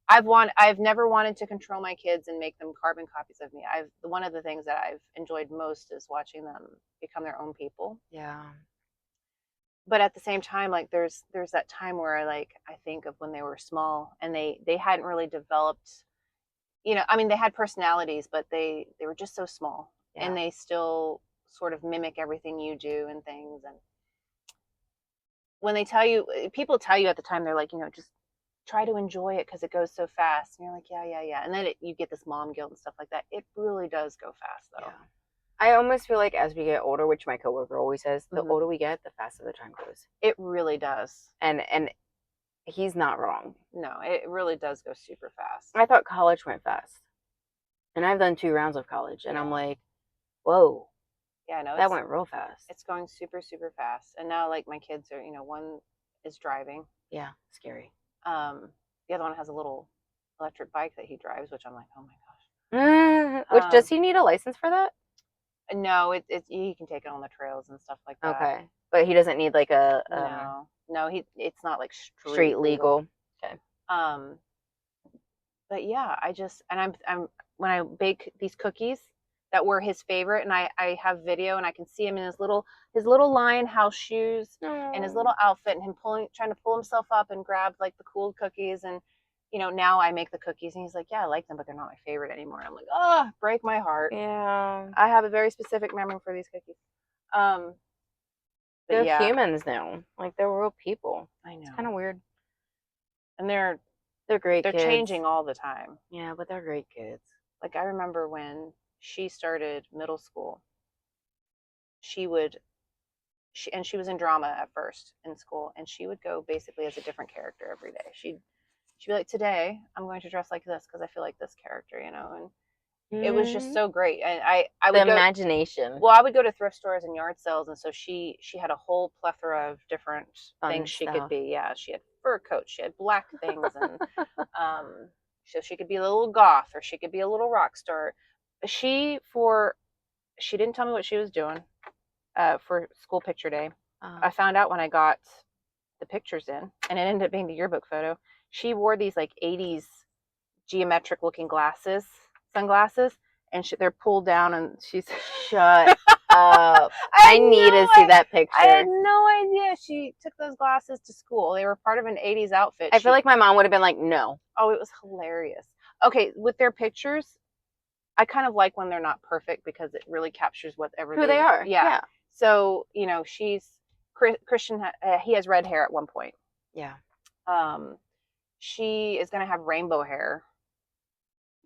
Speaker 2: I've never wanted to control my kids and make them carbon copies of me. I've One of the things that I've enjoyed most is watching them become their own people.
Speaker 1: Yeah.
Speaker 2: But at the same time, like there's that time where I think of when they were small and they hadn't really developed. I mean, they had personalities, but they were just so small, and
Speaker 1: Yeah.
Speaker 2: they still sort of mimic everything you do and things. And when people tell you at the time, they're like, just try to enjoy it because it goes so fast. And you're like, yeah, yeah, yeah. And then you get this mom guilt and stuff like that. It really does go fast, though.
Speaker 1: Yeah. I almost feel like as we get older, which my coworker always says, the
Speaker 2: Hmm.
Speaker 1: older we get, the faster the time goes.
Speaker 2: It really does.
Speaker 1: And he's not wrong.
Speaker 2: No, it really does go super fast.
Speaker 1: I thought college went fast. And I've done 2 rounds of college and I'm
Speaker 2: Yeah.
Speaker 1: like, "Whoa,
Speaker 2: Yeah, no,
Speaker 1: that went real fast."
Speaker 2: it's going super, super fast. And now, like, my kids are, one is driving.
Speaker 1: Yeah, scary.
Speaker 2: The other one has a little electric bike that he drives, which I'm like, oh my
Speaker 1: Which
Speaker 2: gosh.
Speaker 1: does he need a license for that?
Speaker 2: No, it's he can take it on the trails and stuff like that.
Speaker 1: Okay. But he doesn't need like a
Speaker 2: No, it's not like
Speaker 1: street
Speaker 2: street legal.
Speaker 1: legal. Okay.
Speaker 2: Um, but yeah, I'm when I bake these cookies that were his favorite, and I have video, and I can see him in his little lion house shoes and his little
Speaker 1: Oh.
Speaker 2: outfit, and him trying to pull himself up and grab like the cool cookies. And now I make the cookies, and he's like, yeah, I like them, but they're not my favorite anymore. I'm like, oh, break my heart.
Speaker 1: Yeah.
Speaker 2: I have a very specific memory for these cookies. Um, but
Speaker 1: They're
Speaker 2: yeah,
Speaker 1: humans now. Like they're real people.
Speaker 2: I
Speaker 1: It's kind of
Speaker 2: know,
Speaker 1: weird.
Speaker 2: and they're
Speaker 1: They're great
Speaker 2: they're
Speaker 1: kids.
Speaker 2: changing all the time.
Speaker 1: Yeah, but they're great kids.
Speaker 2: Like I remember when she started middle school, she would she was in drama at first in school, and she would go basically as a different character every day. She'd be like, today I'm going to dress like this because I feel like this character, and it was just
Speaker 1: Mm,
Speaker 2: so great. And I
Speaker 1: the
Speaker 2: would go,
Speaker 1: imagination.
Speaker 2: well, I would go to thrift stores and yard sales, and so she had a whole plethora of different
Speaker 1: Fun
Speaker 2: things she could
Speaker 1: stuff.
Speaker 2: be. Yeah, she had fur coats, she had black things, and so she could be a little goth or she could be a little rock star. She for she didn't tell me what she was doing for school picture day. I
Speaker 1: Oh.
Speaker 2: found out when I got the pictures in, and it ended up being the yearbook photo. She wore these like 80s geometric looking sunglasses, and they're pulled down, and she's
Speaker 1: Shut up. I need to see that
Speaker 2: I had
Speaker 1: picture.
Speaker 2: no idea she took those glasses to school. They were part of an 80s outfit.
Speaker 1: I feel like my mom would have been like, no.
Speaker 2: Oh, it was hilarious. Okay, with their pictures, I kind of like when they're not perfect because it really captures whatever
Speaker 1: Who they are.
Speaker 2: yeah.
Speaker 1: Yeah.
Speaker 2: So, Christian, he has red hair at one point.
Speaker 1: Yeah.
Speaker 2: Um, she is going to have rainbow hair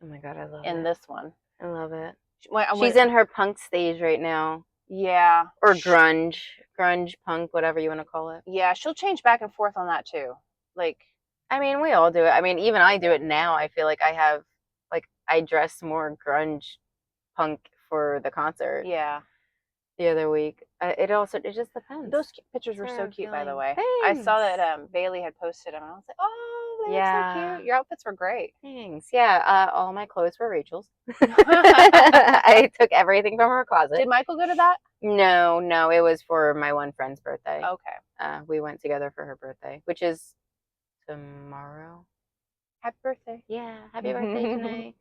Speaker 1: Oh my God, I love
Speaker 2: in
Speaker 1: it.
Speaker 2: this one.
Speaker 1: I love it.
Speaker 2: When,
Speaker 1: She's in her punk stage right now.
Speaker 2: yeah.
Speaker 1: Or grunge. Grunge, punk, whatever you want to call it.
Speaker 2: Yeah, she'll change back and forth on that too. Like,
Speaker 1: I mean, we all do it. I mean, even I do it now. I feel like I dress more grunge punk for the concert
Speaker 2: yeah.
Speaker 1: the other week. It just depends.
Speaker 2: Those pictures were
Speaker 1: That's
Speaker 2: so
Speaker 1: I'm
Speaker 2: cute, by the
Speaker 1: feeling.
Speaker 2: way. I saw
Speaker 1: Thanks.
Speaker 2: that Bailey had posted them, and I was like, oh, they look so
Speaker 1: Yeah.
Speaker 2: cute. Your outfits were great.
Speaker 1: Thanks. Yeah, all my clothes were Rachel's. I took everything from her closet.
Speaker 2: Did Michael go to that?
Speaker 1: No, it was for my one friend's birthday.
Speaker 2: Okay.
Speaker 1: We went together for her birthday, which is tomorrow.
Speaker 2: Happy birthday.
Speaker 1: Yeah, happy birthday tonight.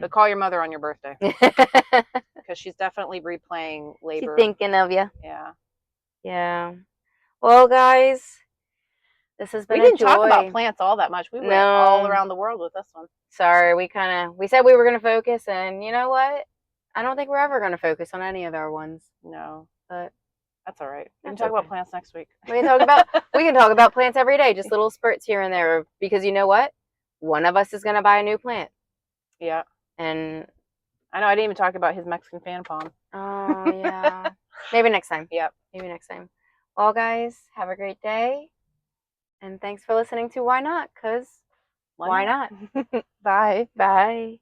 Speaker 2: But call your mother on your birthday because she's definitely replaying
Speaker 1: She's
Speaker 2: labor.
Speaker 1: thinking of you.
Speaker 2: Yeah.
Speaker 1: Yeah. Well, guys, this has been
Speaker 2: We didn't
Speaker 1: a joy.
Speaker 2: talk about plants all that much. We went all around the world with this one.
Speaker 1: Sorry, we said we were going to focus, and you know what? I don't think we're ever going to focus on any of our ones.
Speaker 2: No,
Speaker 1: but
Speaker 2: that's all right. We can
Speaker 1: that's
Speaker 2: talk
Speaker 1: okay.
Speaker 2: about plants next week.
Speaker 1: We can talk about plants every day, just little spurts here and there. Because you know what? One of us is going to buy a new plant.
Speaker 2: Yeah.
Speaker 1: And
Speaker 2: I know I didn't even talk about his Mexican fan palm.
Speaker 1: Oh yeah. Maybe next time.
Speaker 2: Yep.
Speaker 1: Maybe next time. Well, guys, have a great day. And thanks for listening to Why Not? Because why not?
Speaker 2: Bye.
Speaker 1: Bye.